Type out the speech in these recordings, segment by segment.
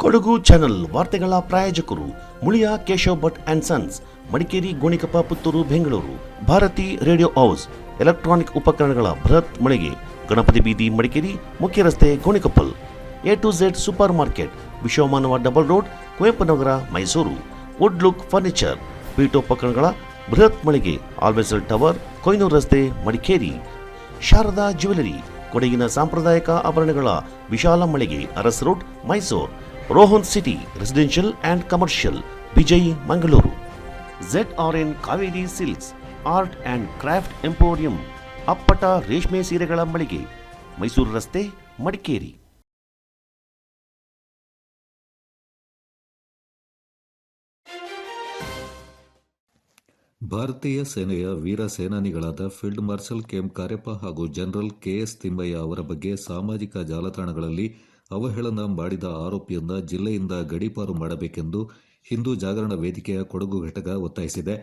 Kodagu channel ವಾರ್ತೆಗಳ ಪ್ರಾಯೋಜಕರು Muliya Keshav Bhat and sons, Madikeri, Gonikoppa, Puttur, Bengaluru. Bharati radio house, electronic ಉಪಕರಣಗಳ ಬೃಹತ್ ಮಳಿಗೆ, ಗಣಪತಿ ಬೀದಿ, ಮಡಿಕೇರಿ, ಮುಖ್ಯ ರಸ್ತೆ, Gonikoppal. A2Z super market, Vishwamanava double road, Kuvempu Nagar, Mysuru. Wood look furniture, ಪೀಠೋಪಕರಣಗಳ ಬೃಹತ್ ಮಳಿಗೆ, ಆಲ್ವೆಸಲ್ ಟವರ್, ಕೊಯ್ನೂರು ರಸ್ತೆ, ಮಡಿಕೇರಿ. ಶಾರದಾ ಜ್ಯುವೆಲರಿ, ಕೊಡಗಿನ ಸಾಂಪ್ರದಾಯಿಕ ಆಭರಣಗಳ ವಿಶಾಲ ಮಳಿಗೆ, Aras road, Mysuru. Rohan city residential and commercial, Vijay, Mangaluru. ZRN Kaveri silks, art and craft emporium, ಅಪ್ಪಟ ರೇಷ್ಮೆ ಸೀರೆಗಳ ಮಳಿಗೆ, ಮೈಸೂರು ರಸ್ತೆ, ಮಡಿಕೇರಿ. ಭಾರತೀಯ ಸೇನೆಯ ವೀರ ಸೇನಾನಿಗಳಾದ ಫೀಲ್ಡ್ ಮಾರ್ಷಲ್ ಕೆಎಂ ಕಾರ್ಯಪ್ಪ ಹಾಗೂ ಜನರಲ್ KS ತಿಮ್ಮಯ್ಯ ಅವರ ಬಗ್ಗೆ ಸಾಮಾಜಿಕ ಜಾಲತಾಣಗಳಲ್ಲಿ ಅವಹೇಳನ ಮಾಡಿದ ಆರೋಪಿಯನ್ನ ಜಿಲ್ಲೆಯಿಂದ ಗಡೀಪಾರು ಮಾಡಬೇಕೆಂದು ಹಿಂದೂ ಜಾಗರಣ ವೇದಿಕೆಯ ಕೊಡಗು ಘಟಕ ಒತ್ತಾಯಿಸಿದೆ.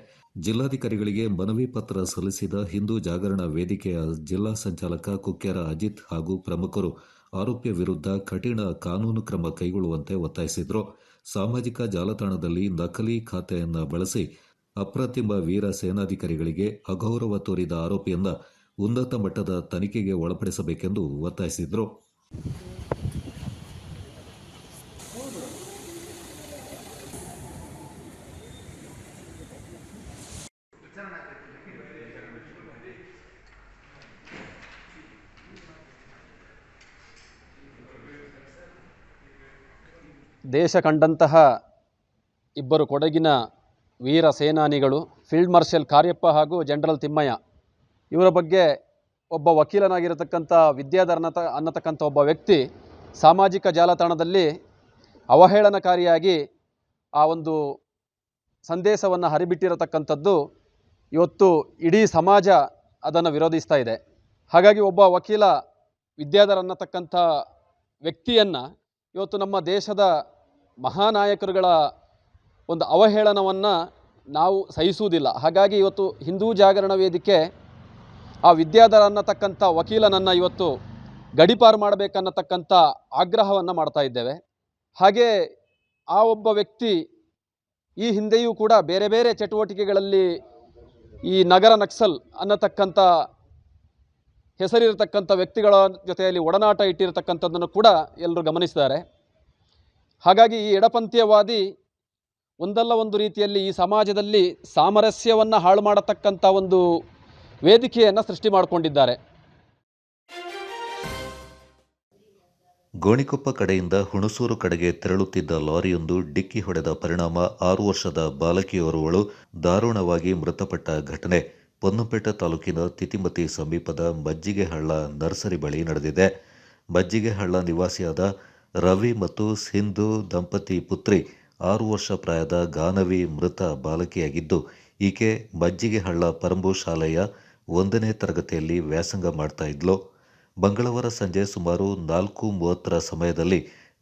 ಜಿಲ್ಲಾಧಿಕಾರಿಗಳಿಗೆ ಮನವಿ ಪತ್ರ ಸಲ್ಲಿಸಿದ ಹಿಂದೂ ಜಾಗರಣ ವೇದಿಕೆಯ ಜಿಲ್ಲಾ ಸಂಚಾಲಕ ಕುಕ್ಕೆರ ಅಜಿತ್ ಹಾಗೂ ಪ್ರಮುಖರು ಆರೋಪಿಯ ವಿರುದ್ಧ ಕಠಿಣ ಕಾನೂನು ಕ್ರಮ ಕೈಗೊಳ್ಳುವಂತೆ ಒತ್ತಾಯಿಸಿದರು. ಸಾಮಾಜಿಕ ಜಾಲತಾಣದಲ್ಲಿ ನಕಲಿ ಖಾತೆಯನ್ನ ಬಳಸಿ ಅಪ್ರತಿಮ ವೀರ ಸೇನಾಧಿಕಾರಿಗಳಿಗೆ ಅಗೌರವ ತೋರಿದ ಆರೋಪಿಯನ್ನ ಉನ್ನತ ಮಟ್ಟದ ತನಿಖೆಗೆ ಒಳಪಡಿಸಬೇಕೆಂದು ಒತ್ತಾಯಿಸಿದರು. ದೇಶ ಕಂಡಂತಹ ಇಬ್ಬರು ಕೊಡಗಿನ ವೀರ ಸೇನಾನಿಗಳು ಫೀಲ್ಡ್ ಮಾರ್ಷಲ್ ಕಾರ್ಯಪ್ಪ ಹಾಗೂ ಜನರಲ್ ತಿಮ್ಮಯ್ಯ ಇವರ ಬಗ್ಗೆ ಒಬ್ಬ ವಕೀಲನಾಗಿರತಕ್ಕಂಥ ವಿದ್ಯಾಧರ ಅನ್ನತಕ್ಕಂಥ ಒಬ್ಬ ವ್ಯಕ್ತಿ ಸಾಮಾಜಿಕ ಜಾಲತಾಣದಲ್ಲಿ ಅವಹೇಳನಕಾರಿಯಾಗಿ ಆ ಒಂದು ಸಂದೇಶವನ್ನು ಹರಿಬಿಟ್ಟಿರತಕ್ಕಂಥದ್ದು ಇವತ್ತು ಇಡೀ ಸಮಾಜ ಅದನ್ನು ವಿರೋಧಿಸ್ತಾ ಇದೆ. ಹಾಗಾಗಿ ಒಬ್ಬ ವಕೀಲ ವಿದ್ಯಾಧರ ಅನ್ನತಕ್ಕಂಥ ವ್ಯಕ್ತಿಯನ್ನು ಇವತ್ತು ನಮ್ಮ ದೇಶದ ಮಹಾನಾಯಕರುಗಳ ಒಂದು ಅವಹೇಳನವನ್ನು ನಾವು ಸಹಿಸುವುದಿಲ್ಲ. ಹಾಗಾಗಿ ಇವತ್ತು ಹಿಂದೂ ಜಾಗರಣ ವೇದಿಕೆ ಆ ವಿದ್ಯಾಧರ ಅನ್ನತಕ್ಕಂಥ ವಕೀಲನನ್ನು ಇವತ್ತು ಗಡೀಪಾರು ಮಾಡಬೇಕನ್ನತಕ್ಕಂಥ ಆಗ್ರಹವನ್ನು ಮಾಡ್ತಾ ಇದ್ದೇವೆ. ಹಾಗೆ ಆ ಒಬ್ಬ ವ್ಯಕ್ತಿ ಈ ಹಿಂದೆಯೂ ಕೂಡ ಬೇರೆ ಬೇರೆ ಚಟುವಟಿಕೆಗಳಲ್ಲಿ ಈ ನಗರ ನಕ್ಸಲ್ ಅನ್ನತಕ್ಕಂಥ ಹೆಸರಿರತಕ್ಕಂಥ ವ್ಯಕ್ತಿಗಳ ಜೊತೆಯಲ್ಲಿ ಒಡನಾಟ ಇಟ್ಟಿರತಕ್ಕಂಥದ್ದನ್ನು ಕೂಡ ಎಲ್ಲರೂ ಗಮನಿಸಿದ್ದಾರೆ. ಹಾಗಾಗಿ ಈ ಎಡಪಂಥೀಯವಾದಿ ಒಂದಲ್ಲ ಒಂದು ರೀತಿಯಲ್ಲಿ ಈ ಸಮಾಜದಲ್ಲಿ ಸಾಮರಸ್ಯವನ್ನು ಹಾಳು ಮಾಡತಕ್ಕಂಥ ಒಂದು ವೇದಿಕೆಯನ್ನು ಸೃಷ್ಟಿ ಮಾಡಿಕೊಂಡಿದ್ದಾರೆ. ಗೋಣಿಕೊಪ್ಪ ಕಡೆಯಿಂದ ಹುಣಸೂರು ಕಡೆಗೆ ತೆರಳುತ್ತಿದ್ದ ಲಾರಿಯೊಂದು ಡಿಕ್ಕಿ ಹೊಡೆದ ಪರಿಣಾಮ 6 ವರ್ಷದ ಬಾಲಕಿಯೋರ್ವಳು ದಾರುಣವಾಗಿ ಮೃತಪಟ್ಟ ಘಟನೆ ಪೊನ್ನಂಪೇಟೆ ತಾಲೂಕಿನ ತಿತಿಮತಿ ಸಮೀಪದ ಮಜ್ಜಿಗೆಹಳ್ಳ ನರ್ಸರಿ ಬಳಿ ನಡೆದಿದೆ. ಮಜ್ಜಿಗೆಹಳ್ಳ ನಿವಾಸಿಯಾದ ರವಿ ಮತ್ತು ಸಿಂಧು ದಂಪತಿ ಪುತ್ರಿ 6 ವರ್ಷ ಪ್ರಾಯದ ಗಾನವಿ ಮೃತ ಬಾಲಕಿಯಾಗಿದ್ದು, ಈಕೆ ಮಜ್ಜಿಗೆಹಳ್ಳ ಪರಂಬು ಶಾಲೆಯ 1ನೇ ತರಗತಿಯಲ್ಲಿ ವ್ಯಾಸಂಗ ಮಾಡ್ತಾ ಇದ್ಲು. ಮಂಗಳವಾರ ಸಂಜೆ ಸುಮಾರು 4:30 ಸಮಯದಲ್ಲಿ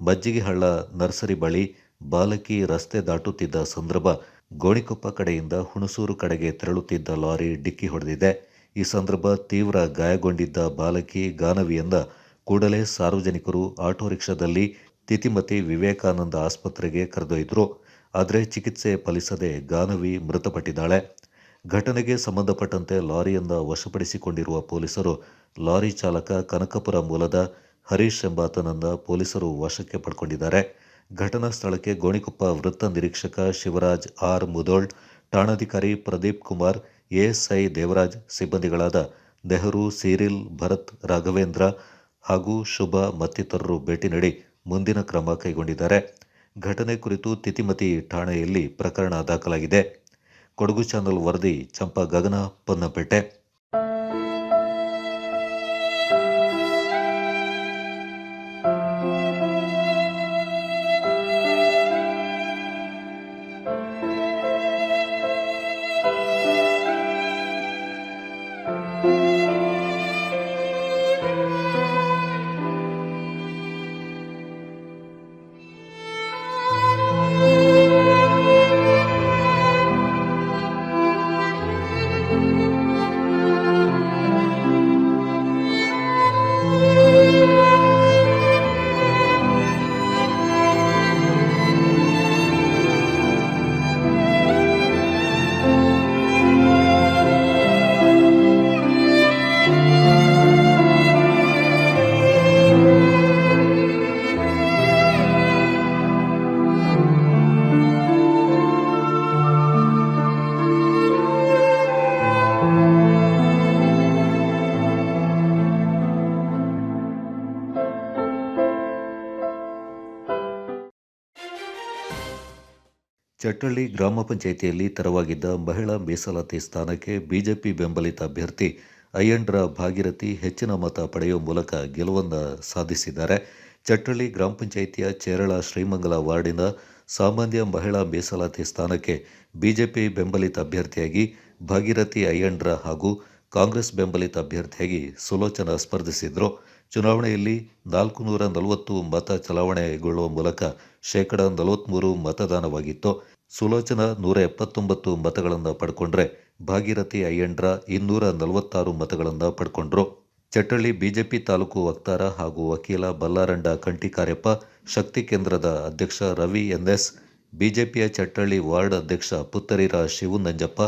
ಮಜ್ಜಿಗೆಹಳ್ಳ ನರ್ಸರಿ ಬಳಿ ಬಾಲಕಿ ರಸ್ತೆ ದಾಟುತ್ತಿದ್ದ ಸಂದರ್ಭ ಗೋಣಿಕೊಪ್ಪ ಕಡೆಯಿಂದ ಹುಣಸೂರು ಕಡೆಗೆ ತೆರಳುತ್ತಿದ್ದ ಲಾರಿ ಡಿಕ್ಕಿ ಹೊಡೆದಿದೆ. ಈ ಸಂದರ್ಭ ತೀವ್ರ ಗಾಯಗೊಂಡಿದ್ದ ಬಾಲಕಿ ಗಾನವಿಯನ್ನ ಕೂಡಲೇ ಸಾರ್ವಜನಿಕರು ಆಟೋ ರಿಕ್ಷಾದಲ್ಲಿ ತಿತಿಮತಿ ವಿವೇಕಾನಂದ ಆಸ್ಪತ್ರೆಗೆ ಕರೆದೊಯ್ದರು. ಆದರೆ ಚಿಕಿತ್ಸೆ ಫಲಿಸದೆ ಗಾನವಿ ಮೃತಪಟ್ಟಿದ್ದಾಳೆ. ಘಟನೆಗೆ ಸಂಬಂಧಪಟ್ಟಂತೆ ಲಾರಿಯನ್ನು ವಶಪಡಿಸಿಕೊಂಡಿರುವ ಪೊಲೀಸರು ಲಾರಿ ಚಾಲಕ ಕನಕಪುರ ಮೂಲದ ಹರೀಶ್ ಎಂಬಾತನನ್ನು ಪೊಲೀಸರು ವಶಕ್ಕೆ ಪಡ್ಕೊಂಡಿದ್ದಾರೆ. ಘಟನಾ ಸ್ಥಳಕ್ಕೆ ಗೋಣಿಕೊಪ್ಪ ವೃತ್ತ ನಿರೀಕ್ಷಕ ಶಿವರಾಜ್ ಆರ್ ಮುದೋಳ್, ಠಾಣಾಧಿಕಾರಿ ಪ್ರದೀಪ್ ಕುಮಾರ್, ASI ದೇವರಾಜ್, ಸಿಬ್ಬಂದಿಗಳಾದ ನೆಹರು, ಸಿರಿಲ್, ಭರತ್, ರಾಘವೇಂದ್ರ ಹಾಗೂ ಶುಭ ಮತ್ತಿತರರು ಭೇಟಿ ನೀಡಿ ಮುಂದಿನ ಕ್ರಮ ಕೈಗೊಂಡಿದ್ದಾರೆ. ಘಟನೆ ಕುರಿತು ತಿತಿಮತಿ ಠಾಣೆಯಲ್ಲಿ ಪ್ರಕರಣ ದಾಖಲಾಗಿದೆ. ಕೊಡಗು ಚಾನೆಲ್ ವರದಿ ಚಂಪಾ ಗಗನ, ಪೊನ್ನಂಪೇಟೆ. ಚಟ್ಟಳ್ಳಿ ಗ್ರಾಮ ಪಂಚಾಯಿತಿಯಲ್ಲಿ ತೆರವಾಗಿದ್ದ ಮಹಿಳಾ ಮೀಸಲಾತಿ ಸ್ಥಾನಕ್ಕೆ ಬಿಜೆಪಿ ಬೆಂಬಲಿತ ಅಭ್ಯರ್ಥಿ ಅಯ್ಯಂಡ್ರ ಭಾಗೀರಥಿ ಹೆಚ್ಚಿನ ಮತ ಪಡೆಯುವ ಮೂಲಕ ಗೆಲುವನ್ನು ಸಾಧಿಸಿದ್ದಾರೆ. ಚಟ್ಟಳ್ಳಿ ಗ್ರಾಮ ಪಂಚಾಯಿತಿಯ ಚೇರಳ ಶ್ರೀಮಂಗಲ ವಾರ್ಡಿನ ಸಾಮಾನ್ಯ ಮಹಿಳಾ ಮೀಸಲಾತಿ ಸ್ಥಾನಕ್ಕೆ ಬಿಜೆಪಿ ಬೆಂಬಲಿತ ಅಭ್ಯರ್ಥಿಯಾಗಿ ಭಾಗೀರಥಿ ಅಯ್ಯಂಡ್ರ ಹಾಗೂ ಕಾಂಗ್ರೆಸ್ ಬೆಂಬಲಿತ ಅಭ್ಯರ್ಥಿಯಾಗಿ ಸುಲೋಚನಾ ಸ್ಪರ್ಧಿಸಿದ್ರು. ಚುನಾವಣೆಯಲ್ಲಿ 440 ಮತ ಚಲಾವಣೆಗೊಳ್ಳುವ ಮೂಲಕ 43% ಮತದಾನವಾಗಿತ್ತು. ಸುಲೋಚನಾ 179 ಮತಗಳನ್ನು ಪಡ್ಕೊಂಡ್ರೆ ಭಾಗೀರಥಿ ಅಯ್ಯಂಡ್ರ 246 ಮತಗಳನ್ನು ಪಡ್ಕೊಂಡ್ರು. ಚಟ್ಟಳ್ಳಿ ಬಿಜೆಪಿ ತಾಲೂಕು ವಕ್ತಾರ ಹಾಗೂ ವಕೀಲ ಬಲ್ಲಾರಂಡ ಕಂಠಿಕಾರ್ಯಪ್ಪ, ಶಕ್ತಿ ಕೇಂದ್ರದ ಅಧ್ಯಕ್ಷ ರವಿ ಎನ್ಎಸ್, ಬಿಜೆಪಿಯ ಚಟ್ಟಳ್ಳಿ ವಾರ್ಡ್ ಅಧ್ಯಕ್ಷ ಪುತ್ತರಿರ ಶಿವನಂಜಪ್ಪ,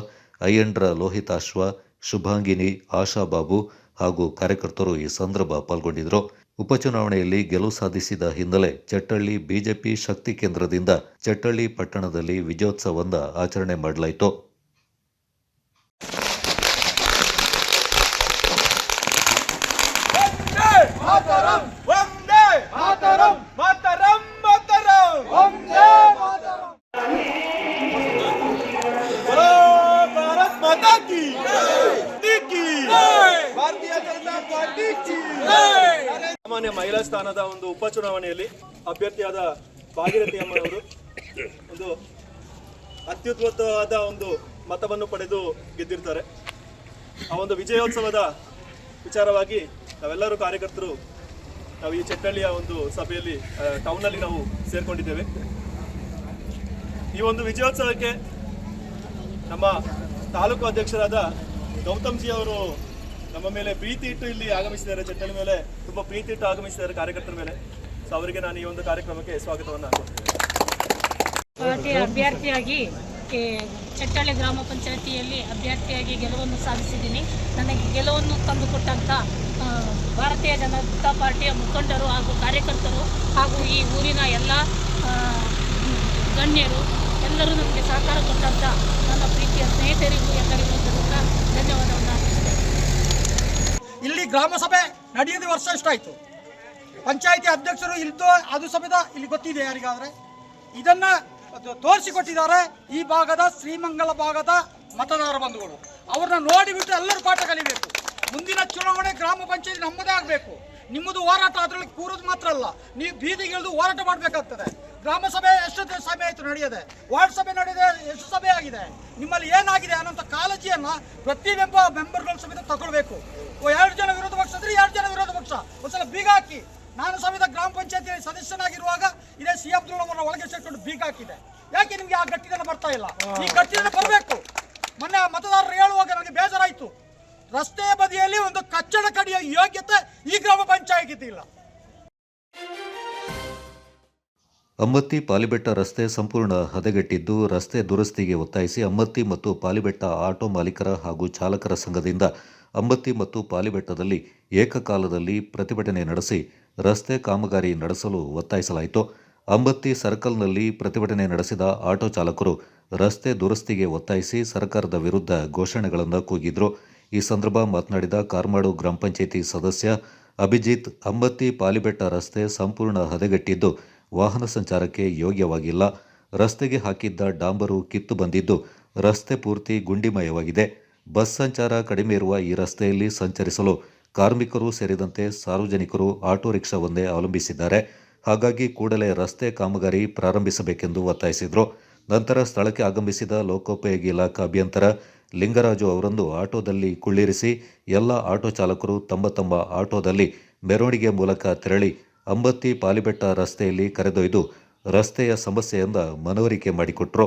ಅಯ್ಯಂಡ್ರ ಲೋಹಿತಾಶ್ವ, ಶುಭಾಂಗಿನಿ, ಆಶಾಬಾಬು ಹಾಗೂ ಕಾರ್ಯಕರ್ತರು ಈ ಸಂದರ್ಭ ಪಾಲ್ಗೊಂಡಿದ್ದರು. ಉಪಚುನಾವಣೆಯಲ್ಲಿ ಗೆಲುವು ಸಾಧಿಸಿದ ಹಿನ್ನೆಲೆ ಚಟ್ಟಳ್ಳಿ ಬಿಜೆಪಿ ಶಕ್ತಿ ಕೇಂದ್ರದಿಂದ ಚಟ್ಟಳ್ಳಿ ಪಟ್ಟಣದಲ್ಲಿ ವಿಜಯೋತ್ಸವವನ್ನು ಆಚರಣೆ ಮಾಡಲಾಯಿತು. ಸಾಮಾನ್ಯ ಮಹಿಳಾ ಸ್ಥಾನದ ಒಂದು ಉಪಚುನಾವಣೆಯಲ್ಲಿ ಅಭ್ಯರ್ಥಿಯಾದ ಭಾಗೀರಥಿ ಅಮ್ಮನವರು ಒಂದು ಅತ್ಯುತ್ತಮವಾದ ಒಂದು ಮತವನ್ನು ಪಡೆದು ಗೆದ್ದಿರ್ತಾರೆ. ಆ ಒಂದು ವಿಜಯೋತ್ಸವದ ವಿಚಾರವಾಗಿ ನಾವೆಲ್ಲರೂ ಕಾರ್ಯಕರ್ತರು ನಾವು ಈ ಚಟ್ಟಳ್ಳಿಯ ಒಂದು ಸಭೆಯಲ್ಲಿ ಟೌನಲ್ಲಿ ನಾವು ಸೇರ್ಕೊಂಡಿದ್ದೇವೆ. ಈ ಒಂದು ವಿಜಯೋತ್ಸವಕ್ಕೆ ನಮ್ಮ ತಾಲೂಕು ಅಧ್ಯಕ್ಷರಾದ ಗೌತಮ್ ಜಿ ಅವರು ನಮ್ಮ ಮೇಲೆ ಪ್ರೀತಿ ಇಟ್ಟು ಇಲ್ಲಿ ಆಗಮಿಸಿದ್ದಾರೆ. ಚಟ್ಟಳ್ಳಿ ಮೇಲೆ ತುಂಬ ಪ್ರೀತಿ ಇಟ್ಟು ಆಗಮಿಸಿದ್ದಾರೆ ಕಾರ್ಯಕರ್ತರ ಮೇಲೆ. ಸೊ ಅವರಿಗೆ ನಾನು ಈ ಒಂದು ಕಾರ್ಯಕ್ರಮಕ್ಕೆ ಸ್ವಾಗತವನ್ನು ಪಾರ್ಟಿ ಅಭ್ಯರ್ಥಿಯಾಗಿ ಚಟ್ಟಳ್ಳಿ ಗ್ರಾಮ ಪಂಚಾಯಿತಿಯಲ್ಲಿ ಅಭ್ಯರ್ಥಿಯಾಗಿ ಗೆಲುವನ್ನು ಸಾಧಿಸಿದ್ದೀನಿ. ನನಗೆ ಗೆಲುವನ್ನು ತಂದುಕೊಟ್ಟಂಥ ಭಾರತೀಯ ಜನತಾ ಪಾರ್ಟಿಯ ಮುಖಂಡರು ಹಾಗೂ ಕಾರ್ಯಕರ್ತರು ಹಾಗೂ ಈ ಊರಿನ ಎಲ್ಲ ಗಣ್ಯರು ಎಲ್ಲರೂ ನಮಗೆ ಸಹಕಾರ ಕೊಟ್ಟಂಥ ನನ್ನ ಪ್ರೀತಿಯ ಸ್ನೇಹಿತರಿಗೂ ಎಲ್ಲರಿಗೂ ಧನ್ಯವಾದವನ್ನು ಅರ್ಪಿಸ್ತೇನೆ. ಇಲ್ಲಿ ಗ್ರಾಮ ಸಭೆ ನಡೆಯದೆ ವರ್ಷ ಎಷ್ಟಾಯಿತು. ಪಂಚಾಯಿತಿ ಅಧ್ಯಕ್ಷರು ಇಲ್ದೋ ಅದು ಸಮೇತ ಇಲ್ಲಿ ಗೊತ್ತಿದೆ ಯಾರಿಗಾದ್ರೆ. ಇದನ್ನು ತೋರಿಸಿಕೊಟ್ಟಿದ್ದಾರೆ ಈ ಭಾಗದ ಶ್ರೀಮಂಗಲ ಭಾಗದ ಮತದಾರ ಬಂಧುಗಳು. ಅವ್ರನ್ನ ನೋಡಿಬಿಟ್ಟು ಎಲ್ಲರೂ ಪಾಠ ಕಲಿಬೇಕು. ಮುಂದಿನ ಚುನಾವಣೆ ಗ್ರಾಮ ಪಂಚಾಯತಿ ನಮ್ಮದೇ ಆಗಬೇಕು. ನಿಮ್ಮದು ಹೋರಾಟ ಅದರಲ್ಲಿ ಕೂರೋದು ಮಾತ್ರ ಅಲ್ಲ, ನೀವು ಬೀದಿಗಿಳಿದು ಹೋರಾಟ ಮಾಡಬೇಕಾಗ್ತದೆ. ಗ್ರಾಮ ಸಭೆ ಎಷ್ಟು ಸಭೆ ಆಯಿತು ನಡೆಯದೆ, ವಾರ್ಡ್ ಸಭೆ ನಡೆಯದೆ ಎಷ್ಟು ಸಭೆ ಆಗಿದೆ, ನಿಮ್ಮಲ್ಲಿ ಏನಾಗಿದೆ ಅನ್ನೋಂಥ ಕಾಳಜಿಯನ್ನು ಪ್ರತಿ ಮೆಂಬರ್ಗಳ ಸಮೇತ ತಗೊಳ್ಬೇಕು. 2 ಜನ ವಿರೋಧ ಪಕ್ಷ ಅಂದರೆ 2 ಜನ ವಿರೋಧ ಪಕ್ಷ ಒಂದ್ಸಲ ಬೀಗ ಹಾಕಿ. ನಾನು ಸಮೇತ ಗ್ರಾಮ ಪಂಚಾಯತಿ ಸದಸ್ಯನಾಗಿರುವಾಗ ಇದೇ ಸಿ ಅಬ್ದುಲ್ ಅವರ ಒಳಗೆ ಸೇರ್ಕೊಂಡು ಬೀಗ ಹಾಕಿದೆ. ಯಾಕೆ ನಿಮಗೆ ಆ ಗಟ್ಟಿತನ ಬರ್ತಾ ಇಲ್ಲ? ಈ ಗಟ್ಟಿತನ ಬರಬೇಕು. ಮೊನ್ನೆ ಮತದಾರರು ಹೇಳುವಾಗ ನನಗೆ ಬೇಜಾರಾಯಿತು. ರಸ್ತೆ ಬದಿಯಲ್ಲಿ ಒಂದು ಕಚ್ಚಡ ಕಡಿಯ ಯೋಗ್ಯತೆ ಈ ಗ್ರಾಮ ಪಂಚಾಯತಿ ಇಲ್ಲ. ಅಮ್ಮತ್ತಿ ಪಾಲಿಬೆಟ್ಟ ರಸ್ತೆ ಸಂಪೂರ್ಣ ಹದಗೆಟ್ಟಿದ್ದು, ರಸ್ತೆ ದುರಸ್ತಿಗೆ ಒತ್ತಾಯಿಸಿ ಅಮ್ಮತ್ತಿ ಮತ್ತು ಪಾಲಿಬೆಟ್ಟ ಆಟೋ ಮಾಲೀಕರ ಹಾಗೂ ಚಾಲಕರ ಸಂಘದಿಂದ ಅಮ್ಮತ್ತಿ ಮತ್ತು ಪಾಲಿಬೆಟ್ಟದಲ್ಲಿ ಏಕಕಾಲದಲ್ಲಿ ಪ್ರತಿಭಟನೆ ನಡೆಸಿ ರಸ್ತೆ ಕಾಮಗಾರಿ ನಡೆಸಲು ಒತ್ತಾಯಿಸಲಾಯಿತು. ಅಮ್ಮತ್ತಿ ಸರ್ಕಲ್ನಲ್ಲಿ ಪ್ರತಿಭಟನೆ ನಡೆಸಿದ ಆಟೋ ಚಾಲಕರು ರಸ್ತೆ ದುರಸ್ತಿಗೆ ಒತ್ತಾಯಿಸಿ ಸರ್ಕಾರದ ವಿರುದ್ಧ ಘೋಷಣೆಗಳನ್ನು ಕೂಗಿದ್ರು. ಈ ಸಂದರ್ಭ ಮಾತನಾಡಿದ ಕಾರ್ಮಾಡು ಗ್ರಾಮ ಪಂಚಾಯಿತಿ ಸದಸ್ಯ ಅಭಿಜಿತ್, ಅಮ್ಮತ್ತಿ ಪಾಲಿಬೆಟ್ಟ ರಸ್ತೆ ಸಂಪೂರ್ಣ ಹದಗೆಟ್ಟಿದ್ದು ವಾಹನ ಸಂಚಾರಕ್ಕೆ ಯೋಗ್ಯವಾಗಿಲ್ಲ. ರಸ್ತೆಗೆ ಹಾಕಿದ್ದ ಡಾಂಬರು ಕಿತ್ತು ಬಂದಿದ್ದು ರಸ್ತೆ ಪೂರ್ತಿ ಗುಂಡಿಮಯವಾಗಿದೆ. ಬಸ್ ಸಂಚಾರ ಕಡಿಮೆ ಇರುವ ಈ ರಸ್ತೆಯಲ್ಲಿ ಸಂಚರಿಸಲು ಕಾರ್ಮಿಕರು ಸೇರಿದಂತೆ ಸಾರ್ವಜನಿಕರು ಆಟೋ ರಿಕ್ಷಾವನ್ನೇ ಅವಲಂಬಿಸಿದ್ದಾರೆ. ಹಾಗಾಗಿ ಕೂಡಲೇ ರಸ್ತೆ ಕಾಮಗಾರಿ ಪ್ರಾರಂಭಿಸಬೇಕೆಂದು ಒತ್ತಾಯಿಸಿದರು. ನಂತರ ಸ್ಥಳಕ್ಕೆ ಆಗಮಿಸಿದ ಲೋಕೋಪಯೋಗಿ ಇಲಾಖಾ ಅಭಿಯಂತರ ಲಿಂಗರಾಜು ಅವರನ್ನು ಆಟೋದಲ್ಲಿ ಕುಳ್ಳಿರಿಸಿ ಎಲ್ಲ ಆಟೋ ಚಾಲಕರು ತಮ್ಮ ತಮ್ಮ ಆಟೋದಲ್ಲಿ ಮೆರವಣಿಗೆ ಮೂಲಕ ತೆರಳಿ ಅಮ್ಮತ್ತಿ ಪಾಲಿಬೆಟ್ಟ ರಸ್ತೆಯಲ್ಲಿ ಕರೆದೊಯ್ದು ರಸ್ತೆಯ ಸಮಸ್ಯೆಯಿಂದ ಮನವರಿಕೆ ಮಾಡಿಕೊಟ್ರು.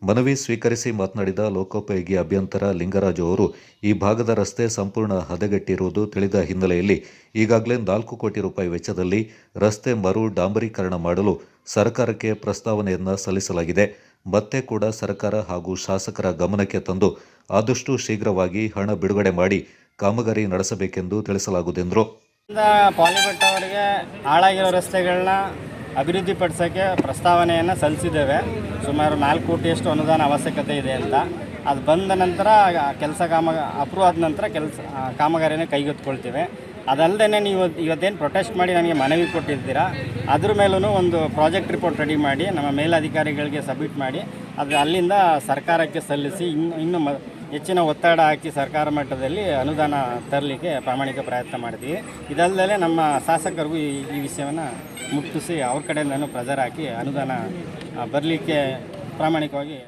ಮನವಿ ಸ್ವೀಕರಿಸಿ ಮಾತನಾಡಿದ ಲೋಕೋಪಯೋಗಿ ಅಭಿಯಂತರ ಲಿಂಗರಾಜು ಅವರು, ಈ ಭಾಗದ ರಸ್ತೆ ಸಂಪೂರ್ಣ ಹದಗೆಟ್ಟಿರುವುದು ತಿಳಿದ ಹಿನ್ನೆಲೆಯಲ್ಲಿ ಈಗಾಗಲೇ 4 ಕೋಟಿ ರೂಪಾಯಿ ವೆಚ್ಚದಲ್ಲಿ ರಸ್ತೆ ಮರು ಡಾಂಬರೀಕರಣ ಮಾಡಲು ಸರ್ಕಾರಕ್ಕೆ ಪ್ರಸ್ತಾವನೆಯನ್ನು ಸಲ್ಲಿಸಲಾಗಿದೆ. ಮತ್ತೆ ಕೂಡ ಸರ್ಕಾರ ಹಾಗೂ ಶಾಸಕರ ಗಮನಕ್ಕೆ ತಂದು ಆದಷ್ಟು ಶೀಘ್ರವಾಗಿ ಹಣ ಬಿಡುಗಡೆ ಮಾಡಿ ಕಾಮಗಾರಿ ನಡೆಸಬೇಕೆಂದು ತಿಳಿಸಲಾಗುವುದೆಂದರು. ಪಾಲಿಬೆಟ್ಟ ಅವರಿಗೆ ಹಾಳಾಗಿರೋ ರಸ್ತೆಗಳನ್ನ ಅಭಿವೃದ್ಧಿಪಡಿಸೋಕ್ಕೆ ಪ್ರಸ್ತಾವನೆಯನ್ನು ಸಲ್ಲಿಸಿದ್ದೇವೆ. ಸುಮಾರು 4 ಕೋಟಿಯಷ್ಟು ಅನುದಾನ ಅವಶ್ಯಕತೆ ಇದೆ ಅಂತ. ಅದು ಬಂದ ನಂತರ ಅಪ್ರೂವ್ ಆದ ನಂತರ ಕಾಮಗಾರಿನ ಕೈಗೆತ್ತಿಕೊಳ್ತೀವಿ. ಅದಲ್ಲದೆ ನೀವು ಇವತ್ತೇನು ಪ್ರೊಟೆಸ್ಟ್ ಮಾಡಿ ನನಗೆ ಮನವಿ ಕೊಟ್ಟಿರ್ತೀರಾ, ಅದ್ರ ಮೇಲೂ ಒಂದು ಪ್ರಾಜೆಕ್ಟ್ ರಿಪೋರ್ಟ್ ರೆಡಿ ಮಾಡಿ ನಮ್ಮ ಮೇಲಧಿಕಾರಿಗಳಿಗೆ ಸಬ್ಮಿಟ್ ಮಾಡಿ ಅದು ಅಲ್ಲಿಂದ ಸರ್ಕಾರಕ್ಕೆ ಸಲ್ಲಿಸಿ ಇನ್ನೂ ಹೆಚ್ಚಿನ ಒತ್ತಡ ಹಾಕಿ ಸರ್ಕಾರ ಮಟ್ಟದಲ್ಲಿ ಅನುದಾನ ತರಲಿಕ್ಕೆ ಪ್ರಾಮಾಣಿಕ ಪ್ರಯತ್ನ ಮಾಡ್ತೀವಿ. ಇದಲ್ಲದೆ ನಮ್ಮ ಶಾಸಕರಿಗೂ ಈ ವಿಷಯವನ್ನು ಮುಟ್ಟಿಸಿ ಅವ್ರ ಕಡೆಯಿಂದನೂ ಪ್ರೆಜರ್ ಹಾಕಿ ಅನುದಾನ ಬರಲಿಕ್ಕೆ ಪ್ರಾಮಾಣಿಕವಾಗಿ.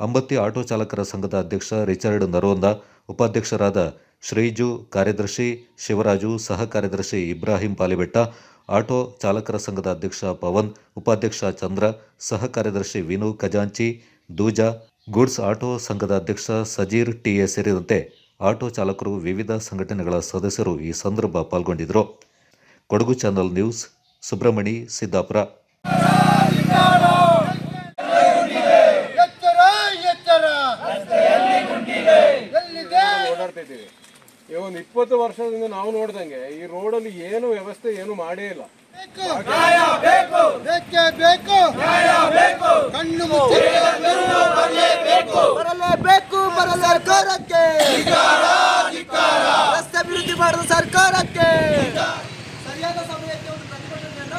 ಅಂಬತ್ತಿ ಆಟೋ ಚಾಲಕರ ಸಂಘದ ಅಧ್ಯಕ್ಷ ರಿಚರ್ಡ್ ನರೋಂದ, ಉಪಾಧ್ಯಕ್ಷರಾದ ಶ್ರೀಜು, ಕಾರ್ಯದರ್ಶಿ ಶಿವರಾಜು, ಸಹ ಕಾರ್ಯದರ್ಶಿ ಇಬ್ರಾಹಿಂ ಪಾಲಿಬೆಟ್ಟ, ಆಟೋ ಚಾಲಕರ ಸಂಘದ ಅಧ್ಯಕ್ಷ ಪವನ್, ಉಪಾಧ್ಯಕ್ಷ ಚಂದ್ರ, ಸಹ ಕಾರ್ಯದರ್ಶಿ ವಿನು ಖಜಾಂಚಿ, ದೂಜಾ, ಗೂಡ್ಸ್ ಆಟೋ ಸಂಘದ ಅಧ್ಯಕ್ಷ ಸಜೀರ್ ಟಿಎ ಸೇರಿದಂತೆ ಆಟೋ ಚಾಲಕರು, ವಿವಿಧ ಸಂಘಟನೆಗಳ ಸದಸ್ಯರು ಈ ಸಂದರ್ಭ ಪಾಲ್ಗೊಂಡಿದ್ದರು. Kodagu channel news, Subrahmani, Siddapura. ಓಡಾಡ್ತಿದ್ದೀವಿ. ಈ ಒಂದು 20 ವರ್ಷದಿಂದ ನಾವು ನೋಡ್ದಂಗೆ ಈ ರೋಡಲ್ಲಿ ಏನು ವ್ಯವಸ್ಥೆ ಏನು ಮಾಡೇ ಇಲ್ಲ. ಸರ್ಕಾರಕ್ಕೆ ರಸ್ತೆ ಅಭಿವೃದ್ಧಿ ಮಾಡುವ ಸರ್ಕಾರಕ್ಕೆ ಸರಿಯಾದ ಸಮಯಕ್ಕೆ ಒಂದು ಪ್ರತಿಭಟನೆಯನ್ನ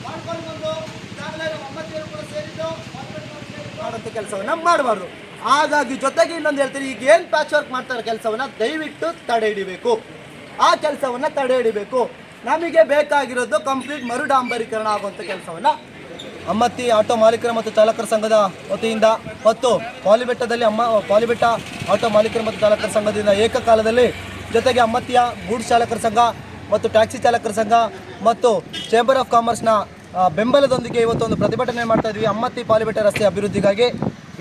ಮಾಡ್ಕೊಂಡು ಬಂದು ಈಗಾಗಲೇ ಒಮ್ಮತ್ತಿಯರು ಕೂಡ ಸೇರಿದ್ದು ಮಾಡುವಂಥ ಕೆಲಸವನ್ನ ಮಾಡಬಾರ್ದು. ಹಾಗಾಗಿ ಜೊತೆಗೆ ಇನ್ನೊಂದು ಹೇಳ್ತೀನಿ, ಈಗ ಏನು ಪ್ಯಾಚ್ ವರ್ಕ್ ಮಾಡ್ತಾರೆ ಕೆಲಸವನ್ನ ದಯವಿಟ್ಟು ತಡೆ ಹಿಡಿಬೇಕು. ಆ ಕೆಲಸವನ್ನ ತಡೆ ಹಿಡಿಬೇಕು. ನಮಗೆ ಬೇಕಾಗಿರೋದು ಕಂಪ್ಲೀಟ್ ಮರುಡಾಂಬರೀಕರಣ ಆಗುವಂಥ ಕೆಲಸವನ್ನ ಅಮ್ಮತ್ತಿ ಆಟೋ ಮಾಲೀಕರ ಮತ್ತು ಚಾಲಕರ ಸಂಘದ ವತಿಯಿಂದ ಮತ್ತು ಪಾಲಿಬೆಟ್ಟ ಆಟೋ ಮಾಲೀಕರ ಮತ್ತು ಚಾಲಕರ ಸಂಘದಿಂದ ಏಕಕಾಲದಲ್ಲಿ, ಜೊತೆಗೆ ಅಮ್ಮತ್ತಿಯ ಗೂಡ್ಸ್ ಚಾಲಕರ ಸಂಘ ಮತ್ತು ಟ್ಯಾಕ್ಸಿ ಚಾಲಕರ ಸಂಘ ಮತ್ತು ಚೇಂಬರ್ ಆಫ್ ಕಾಮರ್ಸ್ನ ಬೆಂಬಲದೊಂದಿಗೆ ಇವತ್ತೊಂದು ಪ್ರತಿಭಟನೆ ಮಾಡ್ತಾ ಇದ್ವಿ. ಅಮ್ಮತ್ತಿ ಪಾಲಿಬೆಟ್ಟ ರಸ್ತೆ ಅಭಿವೃದ್ಧಿಗಾಗಿ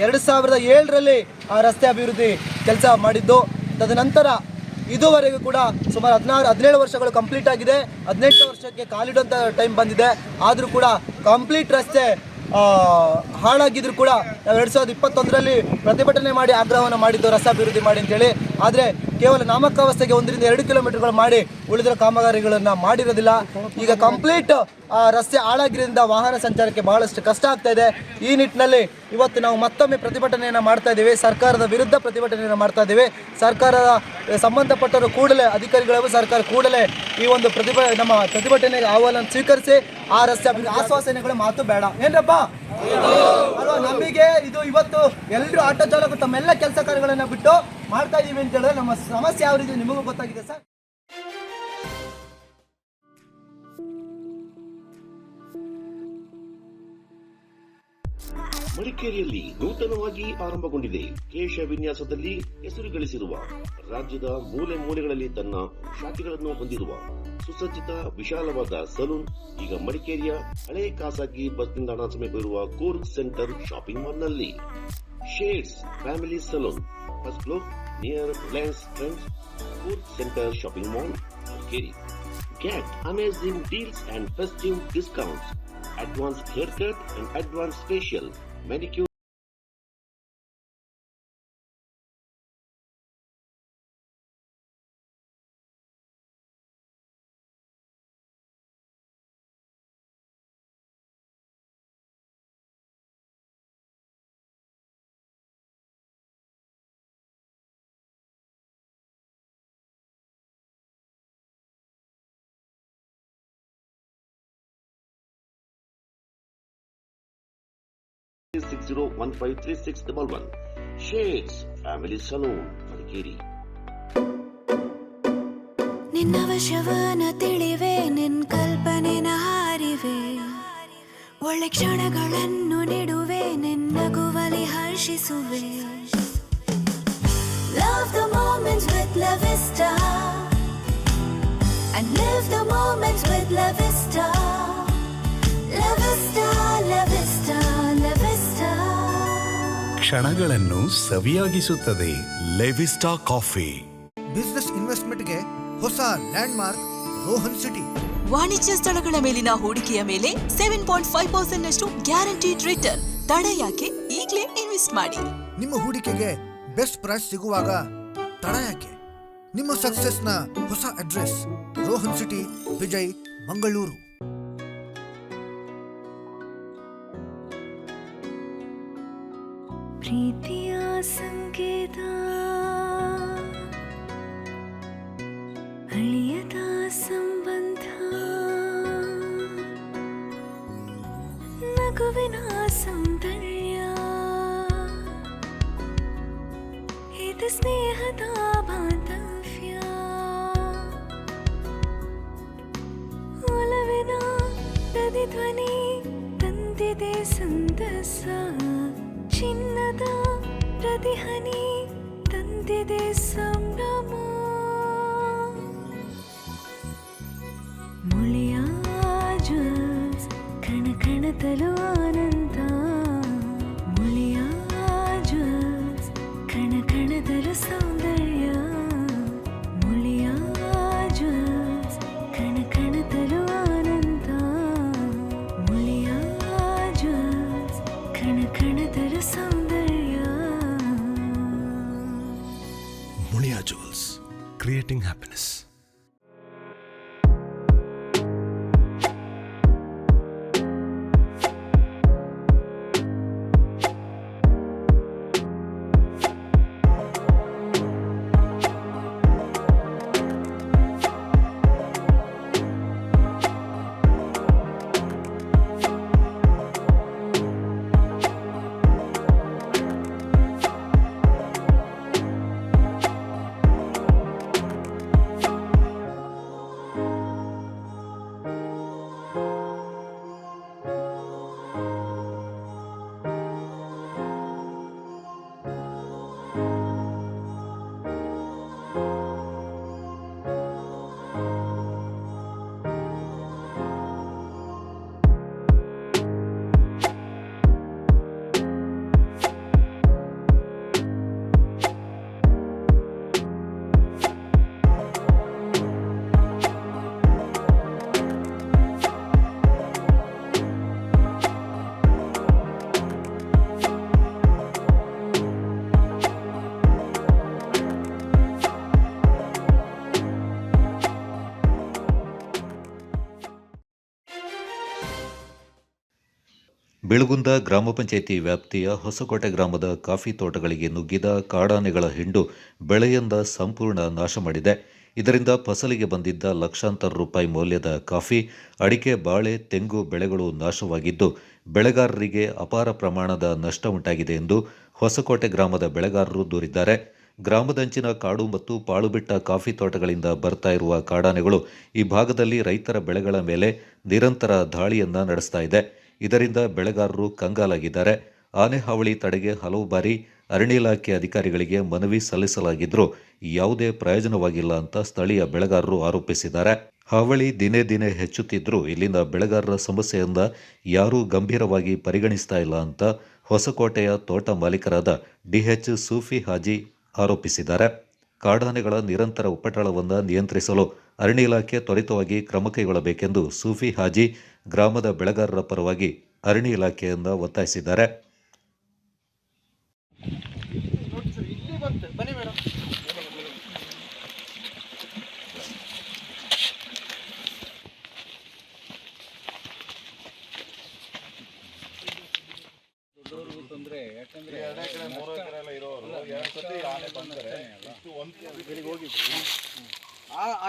2007ರಲ್ಲಿ ಆ ರಸ್ತೆ ಅಭಿವೃದ್ಧಿ ಕೆಲಸ ಮಾಡಿದ್ದು. ತದನಂತರ ಇದುವರೆಗೂ ಕೂಡ ಸುಮಾರು 17 ವರ್ಷಗಳು ಕಂಪ್ಲೀಟ್ ಆಗಿದೆ. 18 ವರ್ಷಕ್ಕೆ ಕಾಲಿಡುವಂಥ ಟೈಮ್ ಬಂದಿದೆ. ಆದರೂ ಕೂಡ ಕಂಪ್ಲೀಟ್ ರಸ್ತೆ ಹಾಳಾಗಿದ್ರು ಕೂಡ ನಾವು 2021ರಲ್ಲಿ ಪ್ರತಿಭಟನೆ ಮಾಡಿ ಆಗ್ರಹವನ್ನು ಮಾಡಿದ್ದು ರಸ್ತೆ ಅಭಿವೃದ್ಧಿ ಮಾಡಿ ಅಂತೇಳಿ. ಆದರೆ ಕೇವಲ ನಾಮಕಾವಸ್ಥೆಗೆ 1 ರಿಂದ 2 ಕಿಲೋಮೀಟರ್ಗಳು ಮಾಡಿ ಉಳಿದ ಕಾಮಗಾರಿಗಳನ್ನು ಮಾಡಿರೋದಿಲ್ಲ. ಈಗ ಕಂಪ್ಲೀಟ್ ರಸ್ತೆ ಹಾಳಾಗಿರೋದ್ರಿಂದ ವಾಹನ ಸಂಚಾರಕ್ಕೆ ಬಹಳಷ್ಟು ಕಷ್ಟ ಆಗ್ತಾ ಇದೆ. ಈ ನಿಟ್ಟಿನಲ್ಲಿ ಇವತ್ತು ನಾವು ಮತ್ತೊಮ್ಮೆ ಪ್ರತಿಭಟನೆಯನ್ನು ಮಾಡ್ತಾ ಇದ್ದೀವಿ. ಸರ್ಕಾರದ ವಿರುದ್ಧ ಪ್ರತಿಭಟನೆಯನ್ನು ಮಾಡ್ತಾ ಇದ್ದೀವಿ. ಸರ್ಕಾರದ ಸಂಬಂಧಪಟ್ಟವರು ಕೂಡಲೇ, ಅಧಿಕಾರಿಗಳು ಸರ್ಕಾರ ಕೂಡಲೇ ಈ ಒಂದು ನಮ್ಮ ಪ್ರತಿಭಟನೆಗೆ ಆಹ್ವಾನ ಸ್ವೀಕರಿಸಿ ಆ ರಸ್ತೆ ಆಶ್ವಾಸನೆಗಳ ಮಾತು ಬೇಡ ಏನ್ರಪ್ಪ ಅಲ್ವಾ. ನಮಗೆ ಇದು ಇವತ್ತು ಎಲ್ಲರೂ ಆಟೋ ಚಾಲಕರು ತಮ್ಮೆಲ್ಲ ಕೆಲಸ ಕಾರ್ಯಗಳನ್ನು ಬಿಟ್ಟು ಮಾಡ್ತಾ ಇದೀವಿ ಅಂತ ಹೇಳಿದ್ರೆ ನಮ್ಮ ಸಮಸ್ಯೆ ಯಾವ ರೀತಿ ನಿಮಗೂ ಗೊತ್ತಾಗಿದೆ ಸರ್. ಮಡಿಕೇರಿಯಲ್ಲಿ ನೂತನವಾಗಿ ಆರಂಭಗೊಂಡಿದೆ. ಕೇಶ ವಿನ್ಯಾಸದಲ್ಲಿ ಹೆಸರು ಗಳಿಸಿರುವ, ರಾಜ್ಯದ ಮೂಲೆ ಮೂಲೆಗಳಲ್ಲಿ ತನ್ನ ಶಾಖೆಗಳನ್ನು ಹೊಂದಿರುವ ಸುಸಜ್ಜಿತ ವಿಶಾಲವಾದ ಸಲೂನ್ ಈಗ ಮಡಿಕೇರಿಯ ಹಳೆ ಖಾಸಗಿ ಬಸ್ ನಿಲ್ದಾಣ ಸಮೀಪವಿರುವ ಕೂರ್ಗ್ ಸೆಂಟರ್ ಶಾಪಿಂಗ್ ಮಾಲ್ನಲ್ಲಿ. Shades family salon, first floor near Reliance Trends, Coorg centre shopping mall, Madikeri. Get amazing deals and festive discounts. Advanced haircut and advanced facial, manicure. $60153611. Shades Family Saloon, Madikeri. ನಿನ್ನ ವಶವನ ತಿಳಿವೆ, ನಿನ್ ಕಲ್ಪನೆನ ಹಾರಿವೆ, ಒಳ್ಳೆ ಕ್ಷಣಗಳನ್ನು ನೀಡುವೆ, ನಿನ್ನಗುವಲಿ ಹರ್ಷಿಸುವೆ. Love the moments with La Vista and live the moments with La Vista. La Vista, La Vista, La Vista. ಕ್ಷಣಗಳನ್ನು ಸವಿಯಾಗಿಸುತ್ತದೆ Levista coffee. Business ಇನ್ವೆಸ್ಟ್ಮೆಂಟ್ಗೆ ಹೊಸ landmark Rohan city. ವಾಣಿಜ್ಯ ಸ್ಥಳಗಳ ಮೇಲಿನ ಹೂಡಿಕೆಯ ಮೇಲೆ 7.5% ಗ್ಯಾರಂಟಿಡ್ ರಿಟರ್ನ್. ತಡ ಯಾಕೆ? ಈಗಲೇ ಇನ್ವೆಸ್ಟ್ ಮಾಡಿ. ನಿಮ್ಮ ಹೂಡಿಕೆಗೆ ಬೆಸ್ಟ್ ಪ್ರೈಸ್ ಸಿಗುವಾಗ ತಡ ಯಾಕೆ? ನಿಮ್ಮ ಸಕ್ಸೆಸ್ನ ಹೊಸ ಅಡ್ರೆಸ್ ರೋಹನ್ ಸಿಟಿ, ವಿಜಯ್, ಮಂಗಳೂರು. ಪ್ರೀತಿಯ ಸಂಕೇತ ನಗುವಿನ ಸೌಂದರ್ಯ ಇದು ಸ್ನೇಹದ ಬಾಂಧವ್ಯ ಒಲವಿನ ಪ್ರತಿಧ್ವನಿ ತಂದಿದೆ ಸಂತಸ ಚಿನ್ನದ ಪ್ರತಿಹನಿ ತಂದಿದೆ ಸಂಭ್ರಮ ಮುಳಿಯ ಜ್ಯೂಸ್ ಕಣ ಕಣದಲು ಆನಂದ ಮುಳಿಯ ಜ್ಯೂಸ್ ಕಣ ಕಣದಲು ಸೌಂದರ್ಯ ಮುಳಿಯ ಜ್ಯೂಸ್ ಕಣ ಕಣದಲು ಆನಂದ ಮುಳಿಯ ಜ್ಯೂಸ್ ಕಣ ಕಣದಲು ಸೌಂದರ್ಯ ಮುಳಿಯಾ ಜ್ಯೂಸ್ ಕ್ರಿಯೇಟಿಂಗ್ ಹ್ಯಾಪಿನೆಸ್. ಬೆಳಗುಂದ ಗ್ರಾಮ ಪಂಚಾಯಿತಿ ವ್ಯಾಪ್ತಿಯ ಹೊಸಕೋಟೆ ಗ್ರಾಮದ ಕಾಫಿ ತೋಟಗಳಿಗೆ ನುಗ್ಗಿದ ಕಾಡಾನೆಗಳ ಹಿಂಡು ಬೆಳೆಯಿಂದ ಸಂಪೂರ್ಣ ನಾಶ ಮಾಡಿದೆ. ಇದರಿಂದ ಫಸಲಿಗೆ ಬಂದಿದ್ದ ಲಕ್ಷಾಂತರ ರೂಪಾಯಿ ಮೌಲ್ಯದ ಕಾಫಿ, ಅಡಿಕೆ, ಬಾಳೆ, ತೆಂಗು ಬೆಳೆಗಳು ನಾಶವಾಗಿದ್ದು ಬೆಳೆಗಾರರಿಗೆ ಅಪಾರ ಪ್ರಮಾಣದ ನಷ್ಟ ಉಂಟಾಗಿದೆ ಎಂದು ಹೊಸಕೋಟೆ ಗ್ರಾಮದ ಬೆಳೆಗಾರರು ದೂರಿದ್ದಾರೆ. ಗ್ರಾಮದಂಚಿನ ಕಾಡು ಮತ್ತು ಪಾಳುಬಿಟ್ಟ ಕಾಫಿ ತೋಟಗಳಿಂದ ಬರ್ತಾ ಇರುವ ಕಾಡಾನೆಗಳು ಈ ಭಾಗದಲ್ಲಿ ರೈತರ ಬೆಳೆಗಳ ಮೇಲೆ ನಿರಂತರ ದಾಳಿಯನ್ನ ನಡೆಸ್ತಾ ಇದೆ. ಇದರಿಂದ ಬೆಳೆಗಾರರು ಕಂಗಾಲಾಗಿದ್ದಾರೆ. ಆನೆ ಹಾವಳಿ ತಡೆಗೆ ಹಲವು ಬಾರಿ ಅರಣ್ಯ ಇಲಾಖೆ ಅಧಿಕಾರಿಗಳಿಗೆ ಮನವಿ ಸಲ್ಲಿಸಲಾಗಿದ್ರೂ ಯಾವುದೇ ಪ್ರಯೋಜನವಾಗಿಲ್ಲ ಅಂತ ಸ್ಥಳೀಯ ಬೆಳೆಗಾರರು ಆರೋಪಿಸಿದ್ದಾರೆ. ಹಾವಳಿ ದಿನೇ ದಿನೇ ಹೆಚ್ಚುತ್ತಿದ್ರೂ ಇಲ್ಲಿನ ಬೆಳೆಗಾರರ ಸಮಸ್ಯೆಯಿಂದ ಯಾರೂ ಗಂಭೀರವಾಗಿ ಪರಿಗಣಿಸ್ತಾ ಇಲ್ಲ ಅಂತ ಹೊಸಕೋಟೆಯ ತೋಟ ಮಾಲೀಕರಾದ ಡಿಎಚ್ ಸೂಫಿ ಹಾಜಿ ಆರೋಪಿಸಿದ್ದಾರೆ. ಕಾಡಾನೆಗಳ ನಿರಂತರ ಉಪಟಳವನ್ನು ನಿಯಂತ್ರಿಸಲು ಅರಣ್ಯ ಇಲಾಖೆ ತ್ವರಿತವಾಗಿ ಕ್ರಮ ಕೈಗೊಳ್ಳಬೇಕೆಂದು ಸೂಫಿ ಹಾಜಿ ಗ್ರಾಮದ ಬೆಳೆಗಾರರ ಪರವಾಗಿ ಅರಣ್ಯ ಇಲಾಖೆಯಿಂದ ಒತ್ತಾಯಿಸಿದ್ದಾರೆ.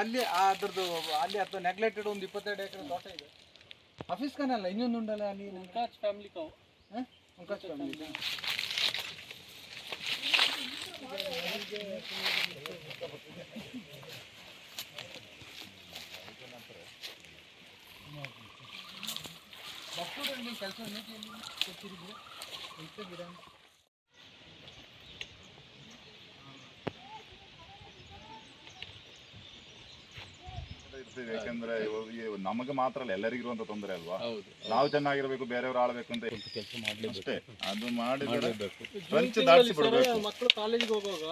ಅಲ್ಲಿ ಅದ್ರದ್ದು ಅಲ್ಲಿ ಅಥವಾ ನೆಗ್ಲೆಕ್ಟೆಡ್ ಒಂದು 22 ಎಕರೆ ತೋಟ ಇದೆ. ಆಫೀಸ್ ಕನಲ್ಲ ಇನ್ನೊಂದು ಉಂಡಲ್ಲ ಅಲ್ಲಿ ಮುಂಕಾಚ್ ಫ್ಯಾಮಿಲಿ ಮುಂಕಾಚ್ ಫ್ಯಾಮಿಲಿ ಕೆಲಸ ಯಾಕಂದ್ರೆ ನಮಗೆ ಮಾತ್ರ ಅಲ್ಲ ಎಲ್ಲರಿಗೂ ಇರುವಂತ ತೊಂದರೆ ಅಲ್ವಾ. ನಾವು ಚೆನ್ನಾಗಿರ್ಬೇಕು, ಬೇರೆಯವ್ರು ಆಳ್ಬೇಕು ಅಂತ ಕೆಲಸ ಮಾಡ್ಲೇಬೇಕು. ಅದು ಮಾಡಿದ್ರೆ ಮಕ್ಕಳು ಕಾಲೇಜಿಗೆ ಹೋಗುವಾಗ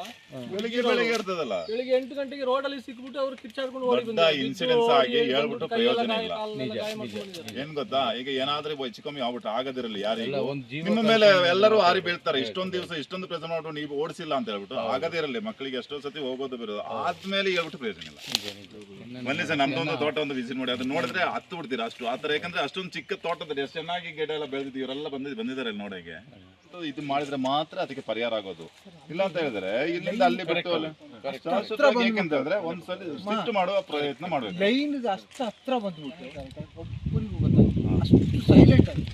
ಬೆಳಿಗ್ಗೆ ಇರ್ತದಲ್ಲ, ಬೆಳಿಗ್ಗೆ 8 ಗಂಟೆಗೆ ರೋಡ್ ಅಲ್ಲಿ ಸಿಕ್ಬಿಟ್ಟು ಅವ್ರು ಕಿಚ್ಚಾಡ್ಕೊಂಡು ಇನ್ಸಿಡೆನ್ಸ್ ಆಗಿ ಹೇಳ್ಬಿಟ್ಟು ಪ್ರಯೋಜನ ಇಲ್ಲ. ಏನ್ ಗೊತ್ತಾ, ಈಗ ಏನಾದ್ರೂ ಹೆಚ್ಚು ಕಮ್ಮಿ ಆಗ್ಬಿಟ್ಟು ಆಗದಿರಲಿ ಯಾರಿಗೂ ನಿಮ್ಮ ಮೇಲೆ ಎಲ್ಲರೂ ಹಾರಿ ಬೀಳ್ತಾರೆ. ಇಷ್ಟೊಂದು ದಿವಸ ಇಷ್ಟೊಂದು ಪ್ರಯತ್ನ ಮಾಡ್ಬಿಟ್ಟು ನೀವು ಓಡಿಸಿಲ್ಲ ಅಂತ ಹೇಳ್ಬಿಟ್ಟು ಆಗದೇ ಇರಲಿ. ಮಕ್ಕಳಿಗೆ ಎಷ್ಟೋ ಸತಿ ಹೋಗೋದು ಬರೋದು ಆದ್ಮೇಲೆ ಹೇಳ್ಬಿಟ್ಟು ಪ್ರಯೋಜನ ಇಲ್ಲ. ಮೊನ್ನೆ ಸಹ ನಮ್ದೊಂದು ತೋಟ ಒಂದು ವಿಸಿಟ್ ಮಾಡಿ ಅದನ್ನ ನೋಡಿದ್ರೆ ಹತ್ತು ಬಿಡ್ತೀರಾ ಅಷ್ಟು ಆತರ. ಯಾಕಂದ್ರೆ ಅಷ್ಟೊಂದು ಚಿಕ್ಕ ತೋಟದಲ್ಲಿ ಎಷ್ಟು ಚೆನ್ನಾಗಿ ಗಿಡ ಎಲ್ಲ ಬೆಳೆದಿದ್ದು ಇವರೆಲ್ಲ ಬಂದಿದ್ದಾರೆ ನೋಡಕ್ಕೆ. ಇದು ಮಾಡಿದ್ರೆ ಮಾತ್ರ ಅದಕ್ಕೆ ಪರಿಹಾರ ಆಗೋದು. ಇಲ್ಲ ಅಂತ ಹೇಳಿದ್ರೆ ಇಲ್ಲಿಂದ ಅಲ್ಲಿ ಬಿಟ್ಟು ಯಾಕೆಂತಂದ್ರೆ ಒಂದ್ಸಲಿ ಶಿಫ್ಟ್ ಮಾಡುವ ಪ್ರಯತ್ನ ಮಾಡ್ಬೇಕು. ಲೈನ್ ಅಷ್ಟು ಹತ್ರ ಬಂದ್ಬಿಟ್ಟು ಅಷ್ಟು ಸೈಲೆಂಟ್ ಆಗಿ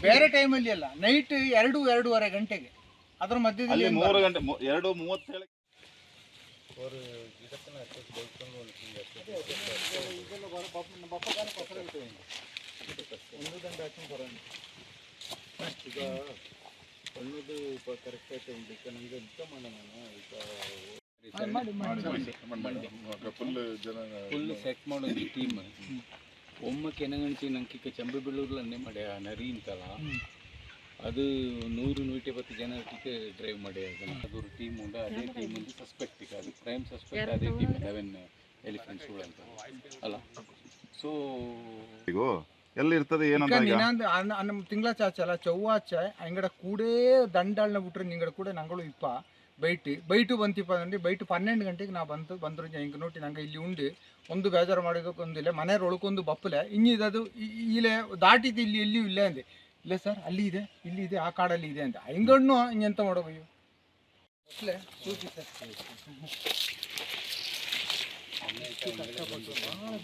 ಬೇರೆ ಟೈಮಲ್ಲಿ ಅಲ್ಲ, ನೈಟ್ 2-2:30 ಗಂಟೆಗೆ ಅದರ ಮಧ್ಯದಲ್ಲಿ 3 ಗಂಟೆ 2:37 ಫುಲ್ ಸೆಟ್ ಮಾಡೋದು ಟೀಮ್ ಒಮ್ಮೆ ಕೆನಗಂಚಿ ನಂಗೆ ಚಂಬಿ ಬೀಳೂರ್ಲನ್ನೇ ಮಾಡಿ ನರಿ ಅಂತಲ್ಲ ಅದು 100-120 ಜನಕ್ಕೆ ಡ್ರೈವ್ ಮಾಡಿ ಅದು ಟೀಮ್ ಉಂಟು. ಅದೇ ಟೀಮ್ ಒಂದು ಸಸ್ಪೆಕ್ಟ್ ಈಗ ಅದು ಕ್ರೈಮ್ ಸಸ್ಪೆಕ್ಟ್ ಅದೇ ಟೀಮ್ 11 ಎಲಿಫೆಂಟ್ಸ್ಗಳು ಅಂತ ಅಲ್ಲ. ಸೊ ಎಲ್ಲಿರ್ತದೆ ಏನಂತ ನಮ್ಮ ತಿಂಗಳ ಚಾಚಲ್ಲ ಚೌವಾಚ ಅಂಗಡ ಕೂಡೇ ದಂಡಾಳನ್ನ ಬಿಟ್ರೆ ನಿಂಗಡ ಕೂಡ ನಂಗಳು ಇಪ್ಪ ಬೈಟು ಬಂತಿಪ್ಪ ಅಂದ್ರೆ ಬೈಟು 12 ಗಂಟೆಗೆ ನಾ ಬಂದ್ರು ಹಿಂಗೆ ನೋಡಿ ನಂಗೆ ಇಲ್ಲಿ ಉಂಡು ಒಂದು ಬೇಜಾರು ಮಾಡೋದಕ್ಕೊಂದಿಲ್ಲ ಮನೆಯವ್ರ ಒಳಕೊಂದು ಬಪ್ಪಲೆ ಇನ್ನಿದದು ಇಲ್ಲೇ ದಾಟಿದ್ದು ಇಲ್ಲಿ ಎಲ್ಲಿಯೂ ಇಲ್ಲ ಅಂದೆ. ಇಲ್ಲ ಸರ್ ಅಲ್ಲಿ ಇದೆ ಇಲ್ಲಿ ಇದೆ ಆ ಕಾಡಲ್ಲಿ ಇದೆ ಅಂತ ಹಿಂಗಣ್ಣು ಹಿಂಗೆಂತ ಮಾಡೋದು ಅಲ್ಲೇ ಸೂಚಿ ಸರ್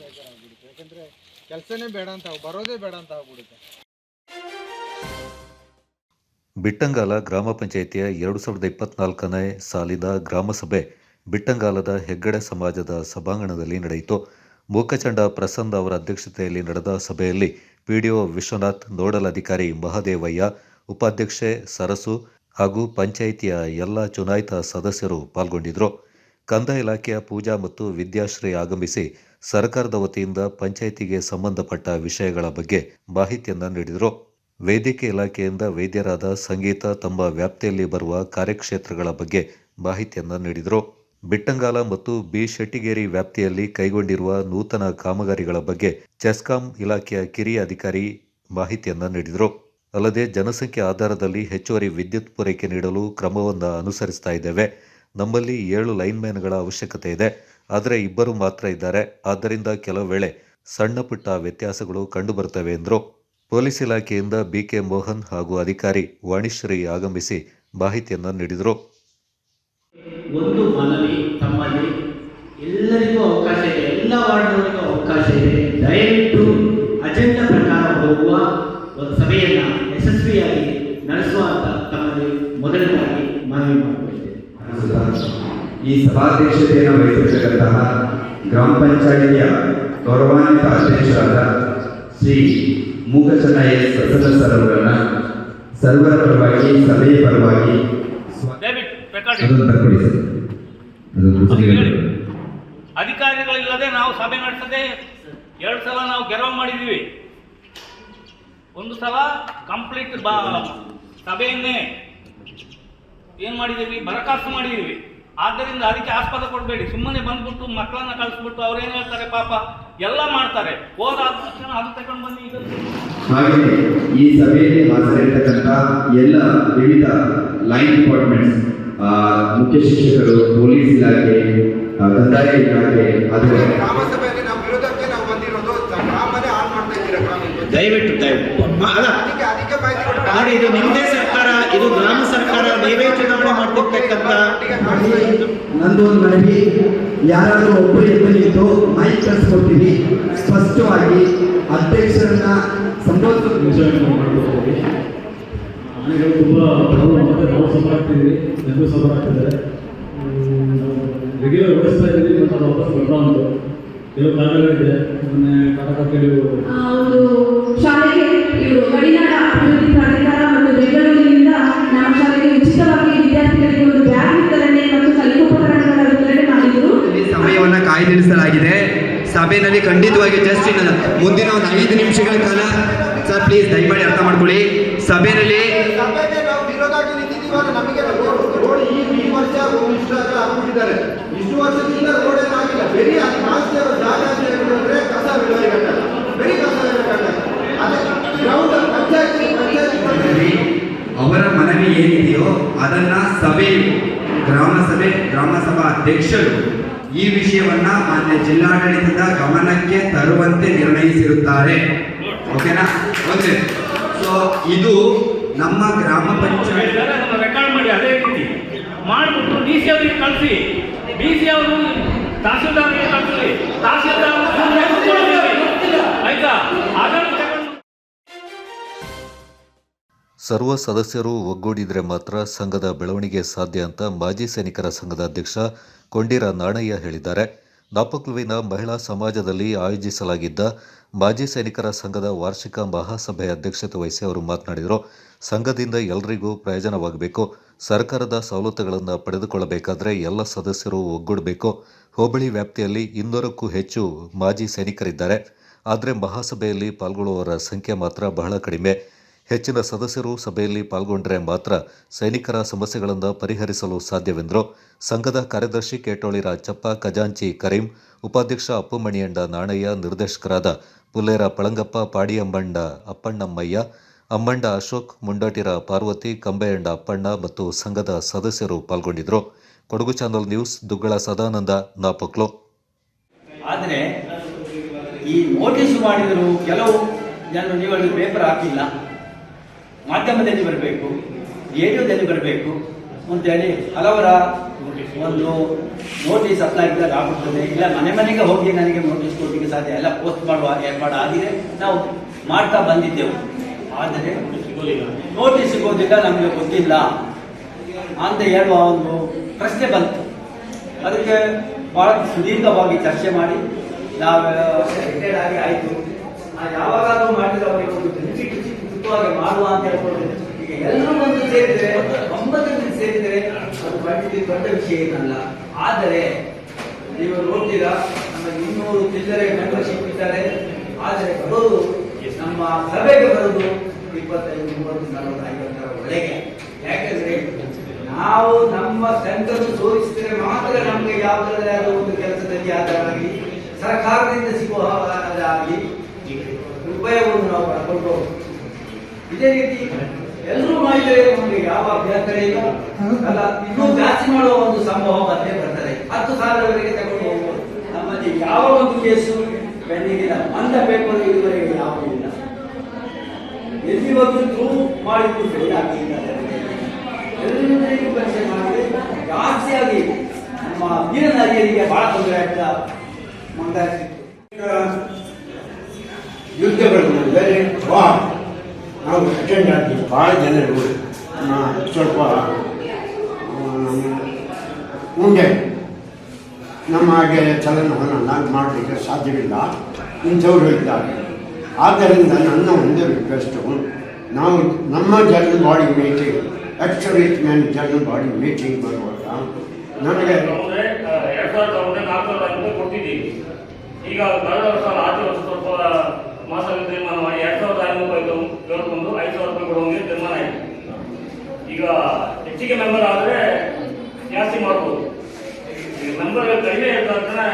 ಬೇಜಾರಾಗ್ಬಿಡುತ್ತೆ. ಯಾಕಂದ್ರೆ ಕೆಲಸನೇ ಬೇಡ ಅಂತ ಬರೋದೇ ಬೇಡ ಅಂತ ಆಗ್ಬಿಡುತ್ತೆ. ಬಿಟ್ಟಂಗಾಲ ಗ್ರಾಮ ಪಂಚಾಯಿತಿಯ 2024ನೇ ಸಾಲಿನ ಗ್ರಾಮಸಭೆ ಬಿಟ್ಟಂಗಾಲದ ಹೆಗ್ಗಡೆ ಸಮಾಜದ ಸಭಾಂಗಣದಲ್ಲಿ ನಡೆಯಿತು. ಮೂಕಚಂಡ ಪ್ರಸನ್ನ ಅವರ ಅಧ್ಯಕ್ಷತೆಯಲ್ಲಿ ನಡೆದ ಸಭೆಯಲ್ಲಿ ಪಿಡಿಒ ವಿಶ್ವನಾಥ್, ನೋಡಲ್ ಅಧಿಕಾರಿ ಮಹದೇವಯ್ಯ, ಉಪಾಧ್ಯಕ್ಷೆ ಸರಸು ಹಾಗೂ ಪಂಚಾಯಿತಿಯ ಎಲ್ಲ ಚುನಾಯಿತ ಸದಸ್ಯರು ಪಾಲ್ಗೊಂಡಿದ್ದರು. ಕಂದಾಯ ಇಲಾಖೆಯ ಪೂಜಾ ಮತ್ತು ವಿದ್ಯಾಶ್ರೀ ಆಗಮಿಸಿ ಸರ್ಕಾರದ ವತಿಯಿಂದ ಪಂಚಾಯಿತಿಗೆ ಸಂಬಂಧಪಟ್ಟ ವಿಷಯಗಳ ಬಗ್ಗೆ ಮಾಹಿತಿಯನ್ನು ನೀಡಿದರು. ವೈದ್ಯಕೀಯ ಇಲಾಖೆಯಿಂದ ವೈದ್ಯರಾದ ಸಂಗೀತ ತಮ್ಮ ವ್ಯಾಪ್ತಿಯಲ್ಲಿ ಬರುವ ಕಾರ್ಯಕ್ಷೇತ್ರಗಳ ಬಗ್ಗೆ ಮಾಹಿತಿಯನ್ನು ನೀಡಿದರು. ಬಿಟ್ಟಂಗಾಲ ಮತ್ತು ಬಿ ಶೆಟ್ಟಿಗೇರಿ ವ್ಯಾಪ್ತಿಯಲ್ಲಿ ಕೈಗೊಂಡಿರುವ ನೂತನ ಕಾಮಗಾರಿಗಳ ಬಗ್ಗೆ ಚೆಸ್ಕಾಂ ಇಲಾಖೆಯ ಕಿರಿಯ ಅಧಿಕಾರಿ ಮಾಹಿತಿಯನ್ನು ನೀಡಿದರು. ಅಲ್ಲದೆ ಜನಸಂಖ್ಯೆ ಆಧಾರದಲ್ಲಿ ಹೆಚ್ಚುವರಿ ವಿದ್ಯುತ್ ಪೂರೈಕೆ ನೀಡಲು ಕ್ರಮವನ್ನು ಅನುಸರಿಸ್ತಾ ಇದ್ದೇವೆ. ನಮ್ಮಲ್ಲಿ 7 ಲೈನ್ಮ್ಯಾನ್ಗಳ ಅವಶ್ಯಕತೆ ಇದೆ, ಆದರೆ 2 ಮಾತ್ರ ಇದ್ದಾರೆ. ಆದ್ದರಿಂದ ಕೆಲವು ವೇಳೆ ಸಣ್ಣ ಪುಟ್ಟ ವ್ಯತ್ಯಾಸಗಳು ಕಂಡುಬರುತ್ತವೆ ಎಂದರು. ಪೊಲೀಸ್ ಇಲಾಖೆಯಿಂದ ಬಿಕೆ ಮೋಹನ್ ಹಾಗೂ ಅಧಿಕಾರಿ ವಾಣಿಶ್ರೀ ಆಗಮಿಸಿ ಮಾಹಿತಿಯನ್ನು ನೀಡಿದರು. ಒಂದು ಮನವಿ ತಮ್ಮಲ್ಲಿ ಎಲ್ಲರಿಗೂ ಅವಕಾಶ ಇದೆ, ಎಲ್ಲ ವಾರ್ಡ್ನವರಿಗೂ ಅವಕಾಶ ಇದೆ. ದಯವಿಟ್ಟು ಅಜೆಂಡಾ ಪ್ರಕಾರ ಹೋಗುವ ಒಂದು ಸಭೆಯನ್ನು ಯಶಸ್ವಿಯಾಗಿ ನಡೆಸುವ ಅಂತ ತಮ್ಮಲ್ಲಿ ಮೊದಲನೇದಾಗಿ ಮನವಿ ಮಾಡಿಕೊಂಡಿದ್ದೇನೆ. ಈ ಸಭಾಧ್ಯಕ್ಷತೆಯನ್ನು ವಹಿಸಿರ್ತಕ್ಕಂತಹ ಗ್ರಾಮ ಪಂಚಾಯಿತಿಯ ಗೌರವಾನ್ವಿತ ಅಧ್ಯಕ್ಷರಾದ ಶ್ರೀ ಮೂಕಚಂಡ ಎಸ್ ಪ್ರಸನ್ನ ಸರ್ ಅವರನ್ನ ಸರ್ವರ ಪರವಾಗಿ ಸಭೆಯ ಪರವಾಗಿ ಅಧಿಕಾರಿಗಳಿಲ್ಲದೆ ನಾವು ಸಭೆ ನಡೆಸದೆ 2 ಸಲ ನಾವು ಗೆರವು ಮಾಡಿದ್ದೀವಿ. ಒಂದು ಸಲ ಕಂಪ್ಲೀಟ್ ಸಭೆಯನ್ನೇ ಏನು ಮಾಡಿದ್ದೀವಿ, ಬರಖಾಸ್ತು ಮಾಡಿದ್ದೀವಿ. ಆದ್ದರಿಂದ ಅದಕ್ಕೆ ಆಸ್ಪದ ಕೊಡಬೇಡಿ. ಸುಮ್ಮನೆ ಬಂದ್ಬಿಟ್ಟು ಮಕ್ಕಳನ್ನ ಕಳಿಸ್ಬಿಟ್ಟು ಅವ್ರೇನು ಹೇಳ್ತಾರೆ ಪಾಪ ಎಲ್ಲ ಮಾಡ್ತಾರೆ, ಹೋದಾದ ತಕ್ಷಣ ಅದು ತಗೊಂಡು ಬನ್ನಿ. ಹಾಗೆ ಈ ಸಭೆಯಲ್ಲಿ ಹಾಜರಿರ್ತಕ್ಕಂಥ ಎಲ್ಲ ವಿವಿಧ ಲೈನ್ ಡಿಪಾರ್ಟ್ಮೆಂಟ್ಸ್, ಮುಖ್ಯ ಶಿಕ್ಷಕರು, ಪೊಲೀಸ್ ಇಲಾಖೆ, ಕಂದಾಯ ಇಲಾಖೆ, ಗ್ರಾಮಸಭೆಯಲ್ಲಿ ನಾವು ವಿರೋಧಕ್ಕೆ ನಾವು ಬಂದಿರೋದು ಗ್ರಾಮನೇ ಹಾಳು ಮಾಡ್ತಾ ಇದ್ದೀರಾ. ದಯವಿಟ್ಟು ನೋಡಿ, ಇದು ನಿಮ್ಮದೇ ಸರ್ಕಾರ, ಇದು ಗ್ರಾಮ ಸರ್ಕಾರ, ನೀವೇ ಚುನಾವಣೆ ಮಾಡ್ತಿರ್ತಕ್ಕಂಥ. ನಂದು ಒಂದು ಮನವಿ, ಯಾರಾದರೂ ಒಬ್ಬರು ಎದ್ದು ನಿಂತು ಮೈಕ್ ಕಳಿಸ್ಕೊಡ್ತೀವಿ, ಸ್ಪಷ್ಟವಾಗಿ ಅಧ್ಯಕ್ಷರನ್ನ ಸಂಬೋಧಿಸೋ ತುಂಬ ಪ್ರಾಬ್ಲಮ್ ಆಗುತ್ತೆ. ನಾವು ಸಫರ್ ಆಗ್ತಿದ್ದೀವಿ, ಎಲ್ಲರೂ ಸಫರ್ ಆಗ್ತಿದ್ದಾರೆ. ರೆಗ್ಯುಲರ್ ಓಡಿಸ್ತಾ ಇದ್ದೀವಿ, ಮತ್ತು ಅದು ವಾಪಸ್ ಬರ್ತಾ ಉಂಟು. ಕೆಲವು ಕಾರಣಗಳಿದೆ. ಮೊನ್ನೆ ಒಂದು ಶಾಲೆಗೆ ಇವರು ಗಡಿನಾಡ ಅಭಿವೃದ್ಧಿ ಪ್ರಾಧಿಕಾರ ಮತ್ತು ಬೆಂಗಳೂರಿನಿಂದ ನಮ್ಮ ಶಾಲೆಗೆ ಉಚಿತವಾಗಿ ವಿದ್ಯಾರ್ಥಿಗಳಿಗೆ ಒಂದು ಬ್ಯಾಗ್ ವಿತರಣೆ ಮತ್ತು ಕಲಿಕೋಪಕರಣಗಳ ವಿತರಣೆ ಮಾಡಿದರು. ಸಮಯವನ್ನು ಕಾಯ್ದಿರಿಸಲಾಗಿದೆ. ಸಭೆಯಲ್ಲಿ ಖಂಡಿತವಾಗಿ ಜಸ್ಟ್ ಮುಂದಿನ ಒಂದು 5 ನಿಮಿಷಗಳ ಕಾಲ ಸರ್ ಪ್ಲೀಸ್ ದಯಮಾಡಿ ಅರ್ಥ ಮಾಡ್ಕೊಳ್ಳಿ. ಸಭೆಯಲ್ಲಿ ನಾವು ವಿರೋಧಕ್ಕೆ ನಿಂತಿದ್ದೀವಾಗ ನಮಗೆ ರೋಡ್ ಈ ವರ್ಷ ಇಷ್ಟು ಹಾಕ್ಬಿಟ್ಟಿದ್ದಾರೆ. ಇಷ್ಟು ವರ್ಷದಿಂದ ರೋಡ್ ಏನಾಗಿಲ್ಲ, ಬರೀ ಮಾಸ್ತಿಯವರು ಜಾಗ ಅಂದ್ರೆ ಕಸ ವಿಲೇವಾರಿ ಘಟ್ಟ, ಬರೀ ಕಸ ವಿಲೇವಾರಿ ಘಟ್ಟ. ಅದೇ ಗ್ರೌಂಡ್ ಪಂಚಾಯತಿ ಅವರ ಮನವಿ ಏನಿದೆಯೋ ಅದನ್ನ ಸಭೆಯು ಗ್ರಾಮ ಸಭಾ ಅಧ್ಯಕ್ಷರು ಈ ವಿಷಯವನ್ನ ಮಾನ್ಯ ಜಿಲ್ಲಾಡಳಿತದ ಗಮನಕ್ಕೆ ತರುವಂತೆ ನಿರ್ಣಯಿಸಿರುತ್ತಾರೆ. ಓಕೆನಾ? ಓಕೆ. ಸೊ ಇದು ನಮ್ಮ ಗ್ರಾಮ ಪಂಚಾಯತ್ ರೆಕಾರ್ಡ್ ಮಾಡಿ ಅದೇ ರೀತಿ ಮಾಡಿಬಿಟ್ಟು DC ಅವರಿಗೆ ಕಳಿಸಿ, DC ಅವರು ತಹಸೀಲ್ದಾರ್ಗೆ ಕಳಿಸಿ, ತಹಸೀಲ್ದಾರ್ ಆಯ್ತಾ? ಅದನ್ನು ಸರ್ವ ಸದಸ್ಯರು ಒಗ್ಗೂಡಿದರೆ ಮಾತ್ರ ಸಂಘದ ಬೆಳವಣಿಗೆ ಸಾಧ್ಯ ಅಂತ ಮಾಜಿ ಸೈನಿಕರ ಸಂಘದ ಅಧ್ಯಕ್ಷ ಕೊಂಡಿರ ನಾಣಯ್ಯ ಹೇಳಿದ್ದಾರೆ. ನಾಪಕ್ಲುವಿನ ಮಹಿಳಾ ಸಮಾಜದಲ್ಲಿ ಆಯೋಜಿಸಲಾಗಿದ್ದ ಮಾಜಿ ಸೈನಿಕರ ಸಂಘದ ವಾರ್ಷಿಕ ಮಹಾಸಭೆ ಅಧ್ಯಕ್ಷತೆ ವಹಿಸಿ ಅವರು ಮಾತನಾಡಿದರು. ಸಂಘದಿಂದ ಎಲ್ಲರಿಗೂ ಪ್ರಯೋಜನವಾಗಬೇಕು. ಸರ್ಕಾರದ ಸವಲತ್ತುಗಳನ್ನು ಪಡೆದುಕೊಳ್ಳಬೇಕಾದರೆ ಎಲ್ಲ ಸದಸ್ಯರು ಒಗ್ಗೂಡಬೇಕು. ಹೋಬಳಿ ವ್ಯಾಪ್ತಿಯಲ್ಲಿ 200ಕ್ಕೂ ಹೆಚ್ಚು ಮಾಜಿ ಸೈನಿಕರಿದ್ದಾರೆ. ಆದರೆ ಮಹಾಸಭೆಯಲ್ಲಿ ಪಾಲ್ಗೊಳ್ಳುವವರ ಸಂಖ್ಯೆ ಮಾತ್ರ ಬಹಳ ಕಡಿಮೆ. ಹೆಚ್ಚಿನ ಸದಸ್ಯರು ಸಭೆಯಲ್ಲಿ ಪಾಲ್ಗೊಂಡರೆ ಮಾತ್ರ ಸೈನಿಕರ ಸಮಸ್ಯೆಗಳನ್ನು ಪರಿಹರಿಸಲು ಸಾಧ್ಯವೆಂದರು. ಸಂಘದ ಕಾರ್ಯದರ್ಶಿ ಕೇಟೋಳಿ ರಾಜಪ್ಪ, ಖಜಾಂಚಿ ಕರೀಂ, ಉಪಾಧ್ಯಕ್ಷ ಅಪ್ಪುಮಣಿಯಂಡ ನಾಣಯ್ಯ, ನಿರ್ದೇಶಕರಾದ ಪುಲ್ಲೇರ ಪಳಂಗಪ್ಪ, ಪಾಡಿಯಂಬಂಡ ಅಪ್ಪಣ್ಣಮ್ಮಯ್ಯ, ಅಮ್ಮಂಡ ಅಶೋಕ್, ಮುಂಡಾಟಿರ ಪಾರ್ವತಿ, ಕಂಬೆಯಂಡ ಅಪ್ಪಣ್ಣ ಮತ್ತು ಸಂಘದ ಸದಸ್ಯರು ಪಾಲ್ಗೊಂಡಿದ್ದರು. Kodagu channel news, Duggala Sadananda, Napoklu. ಆದರೆ ಈ ನೋಟಿಸ್ ಮಾಡಿದರು ಕೆಲವು ಜನರು, ನೀವಲ್ಲಿ ಪೇಪರ್ ಹಾಕಿಲ್ಲ, ಮಾಧ್ಯಮದಲ್ಲಿ ಬರಬೇಕು, ರೇಡಿಯೋದಲ್ಲಿ ಬರಬೇಕು ಅಂತೇಳಿ ಹಲವರ ಒಂದು ನೋಟಿಸ್ ಅಪ್ಲೈ ಇದ್ದಾಗ ಆಗುತ್ತದೆ. ಇಲ್ಲ ಮನೆ ಮನೆಗೆ ಹೋಗಿ ನನಗೆ ನೋಟಿಸ್ ಕೊಡಲಿಕ್ಕೆ ಸಾಧ್ಯ ಎಲ್ಲ ಪೋಸ್ಟ್ ಮಾಡುವ ಏರ್ಪಾಡು ಆಗಿದೆ, ನಾವು ಮಾಡ್ತಾ ಬಂದಿದ್ದೆವು. ಆದರೆ ನೋಟಿಸ್ ಸಿಗೋದಿಲ್ಲ, ನಮಗೆ ಗೊತ್ತಿಲ್ಲ ಅಂತ ಹೇಳುವ ಒಂದು ಪ್ರಶ್ನೆ ಬಂತು. ಅದಕ್ಕೆ ಭಾಳ ಸುದೀರ್ಘವಾಗಿ ಚರ್ಚೆ ಮಾಡಿ ನಾವು ಸೆಲೆಕ್ಟೆಡ್ ಆಗಿ ಆಯಿತು. ಯಾವಾಗಾದ್ರೂ ಮಾಡಿದ್ರೆ ಅವರಿಗೆ ಒಂದು ಸುತ್ತವಾಗಿ ಮಾಡುವ ಅಂತ ಹೇಳ್ಕೊಂಡು ಈಗ ಎಲ್ಲರೂ ಒಂದು ಸೇರಿದರೆ 9 ಸೇರಿದರೆ ಅದು ದೊಡ್ಡ ವಿಷಯ ಏನಲ್ಲ. ಆದರೆ ನೀವು ನೋಡ್ತೀರಾ, ನಮಗೆ 200 ಚಿಲ್ಲರೆ ಮೆಂಬರ್ಶಿಪ್ ಇದ್ದಾರೆ. ಆದರೆ ಬರೋದು ನಮ್ಮ ಸಭೆಗೆ ಬರೋದು 25, 30, 40, 50ರ ಒಳಗೆ. ಯಾಕಂದ್ರೆ ನಾವು ನಮ್ಮ ಸೆಂಟರ್ ತೋರಿಸಿದ್ರೆ ಮಾತ್ರ ನಮಗೆ ಯಾವುದಾದ್ರೂ ಒಂದು ಕೆಲಸದಲ್ಲಿ ಆದಾಗಲಿ ಸರ್ಕಾರದಿಂದ ಸಿಗುವ ಆಗಲಿ ಉಪಯೋಗವನ್ನು ನಾವು ಪಡ್ಕೊಂಡು, ಇದೇ ರೀತಿ ಎಲ್ಲರೂ ಮಾಡಿದರೆ ನಮಗೆ ಯಾವ ಅಭ್ಯಂತರ ಇಲ್ಲ. ಅಲ್ಲ, ಇನ್ನೂ ಜಾಸ್ತಿ ಮಾಡುವ ಒಂದು ಸಂಭವ ಮತ್ತೆ ಬರ್ತದೆ. 10,000ವರೆಗೆ ತಗೊಂಡು ಹೋಗ್ಬೋದು. ನಮ್ಮಲ್ಲಿ ಯಾವ ಒಂದು ಕೇಸು ಬೆನ್ನಿಗಿಲ್ಲ, ಅಂದ ಪೇಪರ್ ಇದುವರೆಗೆ ಯಾವುದೂ ಇಲ್ಲ. ಎಲ್ಲಿ ಒಂದು ಪ್ರೂವ್ ಮಾಡಿದ್ದು ಫೇಲ್ ಆಗಿದ್ದಾರೆ. ಎಲ್ಲರಿಗೂ ಪರೀಕ್ಷೆ ಮಾಡಿ ಜಾಸ್ತಿಯಾಗಿ ನಮ್ಮ ವೀರನಾರಿಯರಿಗೆ ಬಹಳ ತೊಂದರೆ ಆಗ್ತಾ ಮುಂದಾಗ್ತಿತ್ತು. ಯುದ್ಧಗಳಲ್ಲಿ ನಾವು ಅಟೆಂಡ್ ಆಗ್ತೀವಿ. ಭಾಳ ಜನರು ಸ್ವಲ್ಪ ಮುಂದೆ ನಮ್ಮ ಹಾಗೆ ಚಲನವಲನ ಮಾಡಲಿಕ್ಕೆ ಸಾಧ್ಯವಿಲ್ಲ, ಇಂಥವರು ಇದ್ದಾರೆ. ಆದ್ದರಿಂದ ನನ್ನ ಒಂದು ರಿಕ್ವೆಸ್ಟು, ನಾವು ನಮ್ಮ general body meeting, X-service man general body meeting ಬರುವಾಗ ನಮಗೆ 2004 ಕೊಟ್ಟಿದ್ದೀವಿ. ಈಗ ಕಳೆದ ವರ್ಷ ಆಚೆ ವರ್ಷ ಸ್ವಲ್ಪ ಮಾಸದಲ್ಲಿ ತೀರ್ಮಾನ ಮಾಡಿ 2,500 ಕೇಳ್ಕೊಂಡು 5,000 ರೂಪಾಯಿ ಕೊಡುವಂಗೆ ತೀರ್ಮಾನ ಆಯಿತು. ಈಗ ಹೆಚ್ಚಿಗೆ ಮೆಂಬರ್ ಆದರೆ ಜಾಸ್ತಿ ಮಾಡ್ಬೋದು. ಈಗ ಮೆಂಬರ್ ಕಡಿಮೆ ಇರ್ತಾನೆ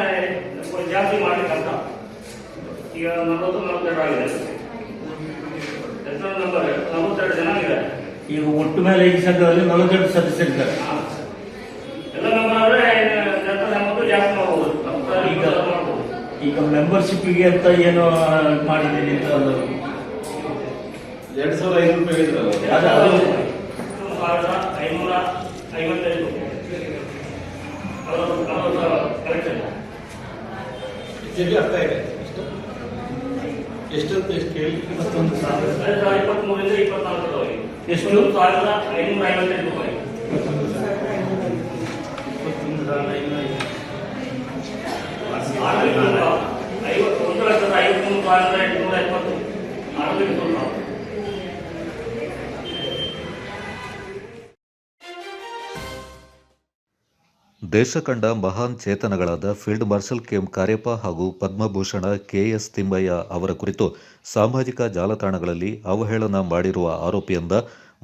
ಜಾಸ್ತಿ ಮಾಡಲಿಕ್ಕೆ ಅಂತ. ಈಗ 40-42 ಆಗಿದೆ. ಎಷ್ಟು ನಂಬರ್ 42 ಜನ ಇದೆ. ಈಗ ಒಟ್ಟು ಮೇಲೆ ಈ ಸಂಘದಲ್ಲಿ 42 ಸದಸ್ಯರಿದ್ದಾರೆ. ಎಲ್ಲ ಮೆಂಬರ್ ಆದರೆ ಜಾಸ್ತಿ ಮಾಡ್ಬೋದು. ಈಗ ಮೆಂಬರ್ಶಿಪ್ಗೆ ಅಂತ ಏನು ಮಾಡಿದ್ದೀನಿ ಅಂತ ಅದು 2,500 ರೂಪಾಯಿ ಹೇಳಿದ್ರಲ್ಲ, ಅದು 1,555 ಕಲೆಕ್ಷನ್ ಅರ್ಥ ಇದೆ. ಎಷ್ಟು ಕೇಳಿ 23ರಿಂದ 24 ಎಷ್ಟು 1,555 ರೂಪಾಯಿ. 1,53,870 ಆರೋಗ್ಯ. ದೇಶ ಕಂಡ ಮಹಾನ್ ಚೇತನಗಳಾದ ಫೀಲ್ಡ್ ಮಾರ್ಷಲ್ ಕೆ.ಎಂ. ಕಾರ್ಯಪ್ಪ ಹಾಗೂ ಪದ್ಮಭೂಷಣ ಕೆ.ಎಸ್. ತಿಮ್ಮಯ್ಯ ಅವರ ಕುರಿತು ಸಾಮಾಜಿಕ ಜಾಲತಾಣಗಳಲ್ಲಿ ಅವಹೇಳನ ಮಾಡಿರುವ ಆರೋಪಿಯಿಂದ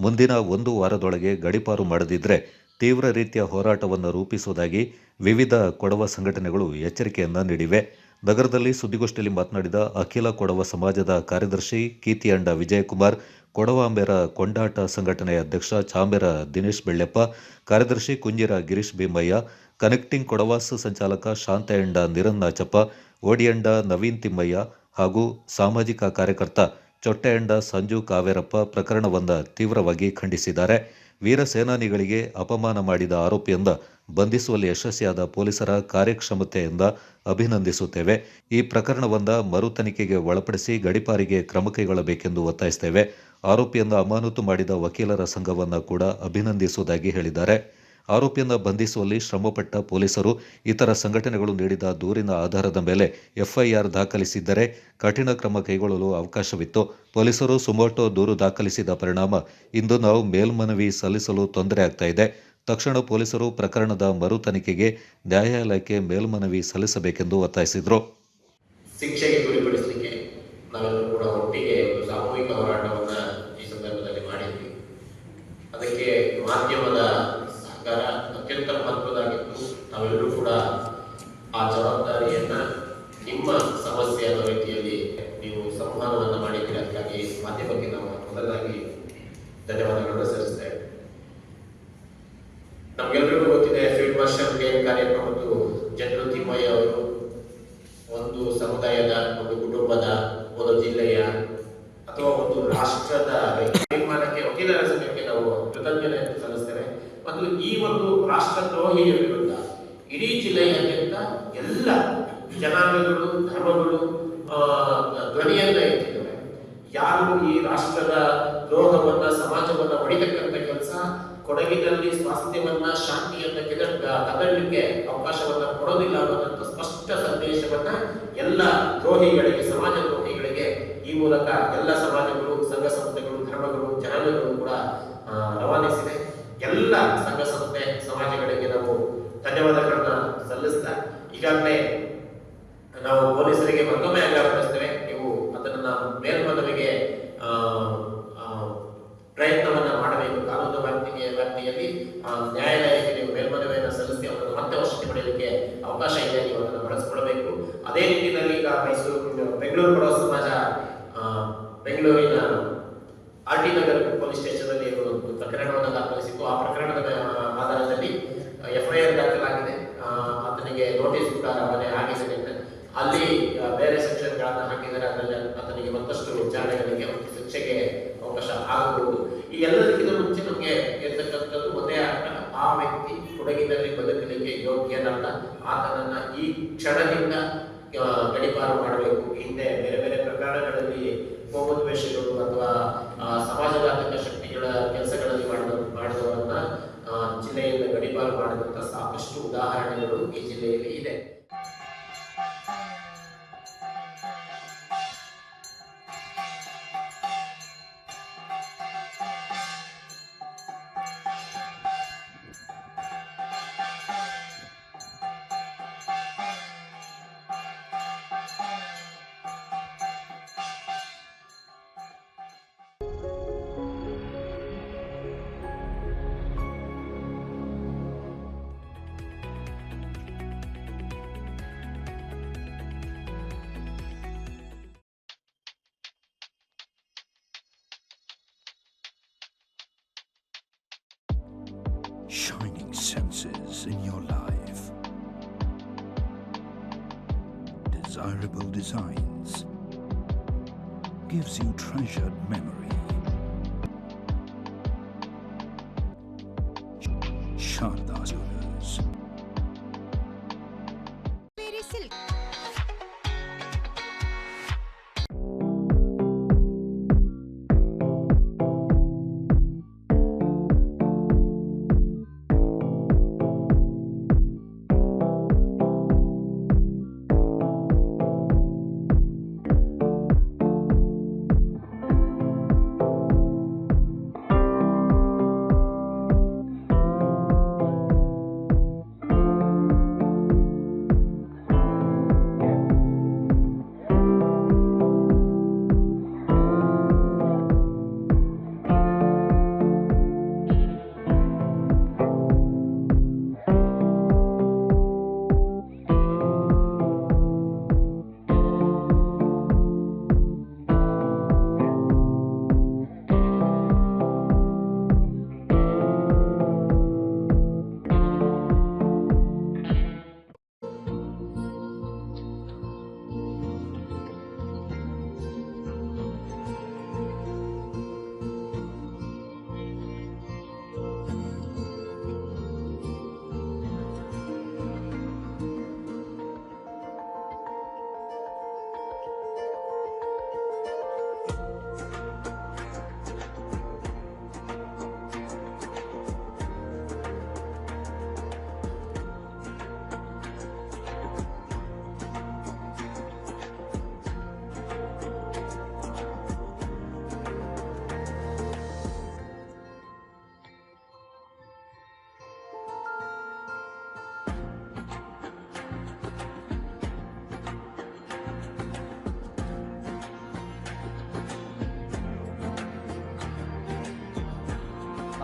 ಮುಂದಿನ 1 ವಾರದೊಳಗೆ ಗಡೀಪಾರು ಮಾಡದಿದ್ದರೆ ತೀವ್ರ ರೀತಿಯ ಹೋರಾಟವನ್ನು ರೂಪಿಸುವುದಾಗಿ ವಿವಿಧ ಕೊಡವ ಸಂಘಟನೆಗಳು ಎಚ್ಚರಿಕೆಯನ್ನು ನೀಡಿವೆ. ನಗರದಲ್ಲಿ ಸುದ್ದಿಗೋಷ್ಠಿಯಲ್ಲಿ ಮಾತನಾಡಿದ ಅಖಿಲ ಕೊಡವ ಸಮಾಜದ ಕಾರ್ಯದರ್ಶಿ ಕೀತಿಯಂಡ ವಿಜಯಕುಮಾರ್, ಕೊಡವಾಂಬೆರ ಕೊಂಡಾಟ ಸಂಘಟನೆಯ ಅಧ್ಯಕ್ಷ ಚಾಂಬೆರ ದಿನೇಶ್ ಬೆಳ್ಳೆಪ್ಪ, ಕಾರ್ಯದರ್ಶಿ ಕುಂಜಿರ ಗಿರೀಶ್ ಭೀಮಯ್ಯ, ಕನೆಕ್ಟಿಂಗ್ ಕೊಡವಾಸ್ ಸಂಚಾಲಕ ಶಾಂತಯಂಡ ನಿರನ್ನಾಚಪ್ಪ, ಓಡಿಯಂಡ ನವೀನ್ ತಿಮ್ಮಯ್ಯ ಹಾಗೂ ಸಾಮಾಜಿಕ ಕಾರ್ಯಕರ್ತ ಚೊಟ್ಟೆಯಂಡ ಸಂಜು ಕಾವೇರಪ್ಪ ಪ್ರಕರಣವನ್ನು ತೀವ್ರವಾಗಿ ಖಂಡಿಸಿದ್ದಾರೆ. ವೀರ ಸೇನಾನಿಗಳಿಗೆ ಅಪಮಾನ ಮಾಡಿದ ಆರೋಪಿಯಿಂದ ಬಂಧಿಸುವಲ್ಲಿ ಯಶಸ್ವಿಯಾದ ಪೊಲೀಸರ ಕಾರ್ಯಕ್ಷಮತೆಯಿಂದ ಅಭಿನಂದಿಸುತ್ತೇವೆ. ಈ ಪ್ರಕರಣವನ್ನು ಮರು ತನಿಖೆಗೆ ಒಳಪಡಿಸಿ ಗಡೀಪಾರಿಗೆ ಕ್ರಮ ಕೈಗೊಳ್ಳಬೇಕೆಂದು ಒತ್ತಾಯಿಸುತ್ತೇವೆ. ಆರೋಪಿಯನ್ನು ಅಮಾನತು ಮಾಡಿದ ವಕೀಲರ ಸಂಘವನ್ನು ಕೂಡ ಅಭಿನಂದಿಸುವುದಾಗಿ ಹೇಳಿದ್ದಾರೆ. ಆರೋಪಿಯನ್ನು ಬಂಧಿಸುವಲ್ಲಿ ಶ್ರಮಪಟ್ಟ ಪೊಲೀಸರು ಇತರ ಸಂಘಟನೆಗಳು ನೀಡಿದ ದೂರಿನ ಆಧಾರದ ಮೇಲೆ ಎಫ್ಐಆರ್ ದಾಖಲಿಸಿದ್ದರೆ ಕಠಿಣ ಕ್ರಮ ಕೈಗೊಳ್ಳಲು ಅವಕಾಶವಿತ್ತು. ಪೊಲೀಸರು ಸುಮೋಟೋ ದೂರು ದಾಖಲಿಸಿದ ಪರಿಣಾಮ ಇಂದು ನಾವು ಮೇಲ್ಮನವಿ ಸಲ್ಲಿಸಲು ತೊಂದರೆ ಆಗ್ತಾ ಇದೆ. ತಕ್ಷಣ ಪೊಲೀಸರು ಪ್ರಕರಣದ ಮರು ತನಿಖೆಗೆ ನ್ಯಾಯಾಲಯಕ್ಕೆ ಮೇಲ್ಮನವಿ ಸಲ್ಲಿಸಬೇಕೆಂದು ಒತ್ತಾಯಿಸಿದರು. ಶಿಕ್ಷೆಗೆ ಗುರಿಪಡಿಸಲಿಕ್ಕೆ ನಾವೆಲ್ಲರೂ ಕೂಡ ಒಟ್ಟಿಗೆ ಒಂದು ಸಾಮೂಹಿಕ ಹೋರಾಟವನ್ನು ಈ ಸಂದರ್ಭದಲ್ಲಿ ಮಾಡಿದ್ವಿ. ಅದಕ್ಕೆ ಮಾಧ್ಯಮದ ಸಹಕಾರ ಅತ್ಯಂತ ಮಹತ್ವದಾಗಿತ್ತು. ನಾವೆಲ್ಲರೂ ಕೂಡ ಆ ಜವಾಬ್ದಾರಿಯನ್ನು ನಿಮ್ಮ ಸಮಸ್ಯೆ ಅನ್ನೋ ರೀತಿಯಲ್ಲಿ ನೀವು ಸಂವಹನವನ್ನು ಮಾಡಿದ್ದೀರಿ. ಅದಕ್ಕಾಗಿ ಮಾಧ್ಯಮಕ್ಕೆ ನಾವು ಮೊದಲಾಗಿ ಧನ್ಯವಾದಗಳನ್ನು ಸಲ್ಲಿಸ್ತೇವೆ. ನಮಗೆಲ್ಲರಿಗೂ ಗೊತ್ತಿದೆ, ಫೀಲ್ಡ್ ಮಾರ್ಷಲ್ ಕಾರ್ಯಕ್ರಮ ಮತ್ತು ಜನರು ತಿಮ್ಮಯ್ಯ ಅವರು ಒಂದು ಸಮುದಾಯದ, ಒಂದು ಕುಟುಂಬದ, ಒಂದು ಜಿಲ್ಲೆಯ ಅಥವಾ ಒಂದು ರಾಷ್ಟ್ರದ ತೀರ್ಮಾನಕ್ಕೆ ವಕೀಲರ ಸಂಘಕ್ಕೆ ನಾವು ಕೃತಜ್ಞತೆಯನ್ನು ಸಲ್ಲಿಸ್ತೇವೆ. ಮತ್ತು ಈ ಒಂದು ರಾಷ್ಟ್ರದ್ರೋಹಿಯ ವಿರುದ್ಧ ಇಡೀ ಜಿಲ್ಲೆಯಾದ್ಯಂತ ಎಲ್ಲ ಜನಾಂಗಗಳು, ಧರ್ಮಗಳು ಧ್ವನಿಯನ್ನ ಎತ್ತಿದ್ದೇವೆ. ಯಾರು ಈ ರಾಷ್ಟ್ರದ ದ್ರೋಹವನ್ನ, ಸಮಾಜವನ್ನ ಹೊಡಿತಕ್ಕಂಥ ಕೆಲಸ, ಕೊಡಗಿನಲ್ಲಿ ಸ್ವಾಸ್ಥ್ಯವನ್ನ, ಶಾಂತಿಯನ್ನ ಕದಡಲಿಕ್ಕೆ ಅವಕಾಶವನ್ನ ಕೊಡೋದಿಲ್ಲ ಅನ್ನೋದಂತ ಸ್ಪಷ್ಟ ಸಂದೇಶವನ್ನ ಎಲ್ಲ ದ್ರೋಹಿಗಳಿಗೆ, ಸಮಾಜ ದ್ರೋಹಿಗಳಿಗೆ ಈ ಮೂಲಕ ಎಲ್ಲ ಸಮಾಜಗಳು, ಸಂಘ ಸಂಸ್ಥೆಗಳು, ಧರ್ಮಗಳು, ಜನಾಂಗಗಳು ಕೂಡ ರವಾನಿಸಿದೆ. ಎಲ್ಲ ಸಂಘ ಸಂಸ್ಥೆ ಸಮಾಜಗಳಿಗೆ ನಾವು ಧನ್ಯವಾದಗಳನ್ನ ಸಲ್ಲಿಸ್ತಾ, ಈಗಾಗಲೇ ನಾವು ಪೊಲೀಸರಿಗೆ ಮತ್ತೊಮ್ಮೆ ಆಗ್ರಹಪಡಿಸ್ತೇವೆ, ನೀವು ಅದನ್ನ ಮೇಲ್ಮನವಿಗೆ ಪ್ರಯತ್ನವನ್ನ ಮಾಡಬೇಕು. ಕಾನೂನು ವ್ಯಾಪ್ತಿಯಲ್ಲಿ ನ್ಯಾಯಾಲಯಕ್ಕೆ ನೀವು ಮೇಲ್ಮನವಿಯನ್ನು ಸಲ್ಲಿಸಿ ಅವರನ್ನು ಮತ್ತೆ ವಶಕ್ಕೆ ಪಡೆಯಲಿಕ್ಕೆ ಅವಕಾಶ ಇದೆ, ನೀವು ಅದನ್ನು ಬಳಸಿಕೊಳ್ಳಬೇಕು. ಅದೇ ನಿಟ್ಟಿನಲ್ಲಿ ಈಗ ಬೆಂಗಳೂರು ಬಡವ ಸಮಾಜ ಬೆಂಗಳೂರಿನ R T Nagar police station ಅಲ್ಲಿ ಒಂದು ಪ್ರಕರಣವನ್ನು ದಾಖಲಿಸಿತ್ತು. ಆ ಪ್ರಕರಣದ ಆಧಾರದಲ್ಲಿ ಎಫ್ಐಆರ್ ದಾಖಲಾಗಿದೆ. ಆತನಿಗೆ ನೋಟಿಸ್ ಕೂಡ ರವಾನೆ ಆಗಿದೆ. ಅಲ್ಲಿ ಬೇರೆ ಸೆಕ್ಷನ್ಗಳನ್ನು ಹಾಕಿದರೆ ಅದರಲ್ಲಿ ಆತನಿಗೆ ಮತ್ತಷ್ಟು ವಿಚಾರಣೆಗಳಿಗೆ ಮತ್ತು ಶಿಕ್ಷೆಗೆ ಅವಕಾಶ ಆಗಬಹುದು. ಈ ಎಲ್ಲದಕ್ಕಿಂತ ಮುಂಚೆ ನಮಗೆ ಇರ್ತಕ್ಕಂಥದ್ದು ಒಂದೇ ಆ ವ್ಯಕ್ತಿ ಕೊಡಗಿನಲ್ಲಿ ಬದುಕಲಿಕ್ಕೆ ಯೋಗ್ಯನಲ್ಲ. ಆತನನ್ನ ಈ ಕ್ಷಣದಿಂದ ಗಡೀಪಾರು ಮಾಡಬೇಕು. ಹಿಂದೆ ಬೇರೆ ಬೇರೆ ಪ್ರಕರಣಗಳಲ್ಲಿ ಕೋಮುದ್ವೇಷಗಳು ಅಥವಾ ಸಮಾಜಘಾತಕ ಶಕ್ತಿಗಳ ಕೆಲಸಗಳಲ್ಲಿ ಮಾಡಿದವರನ್ನ ಜಿಲ್ಲೆಯಿಂದ ಗಡೀಪಾರು ಮಾಡಿದಂಥ ಸಾಕಷ್ಟು ಉದಾಹರಣೆಗಳು ಈ ಜಿಲ್ಲೆಯಲ್ಲಿ ಇದೆ. Shining senses in your life. Desirable designs gives you treasured memory. Sharda Jewelers.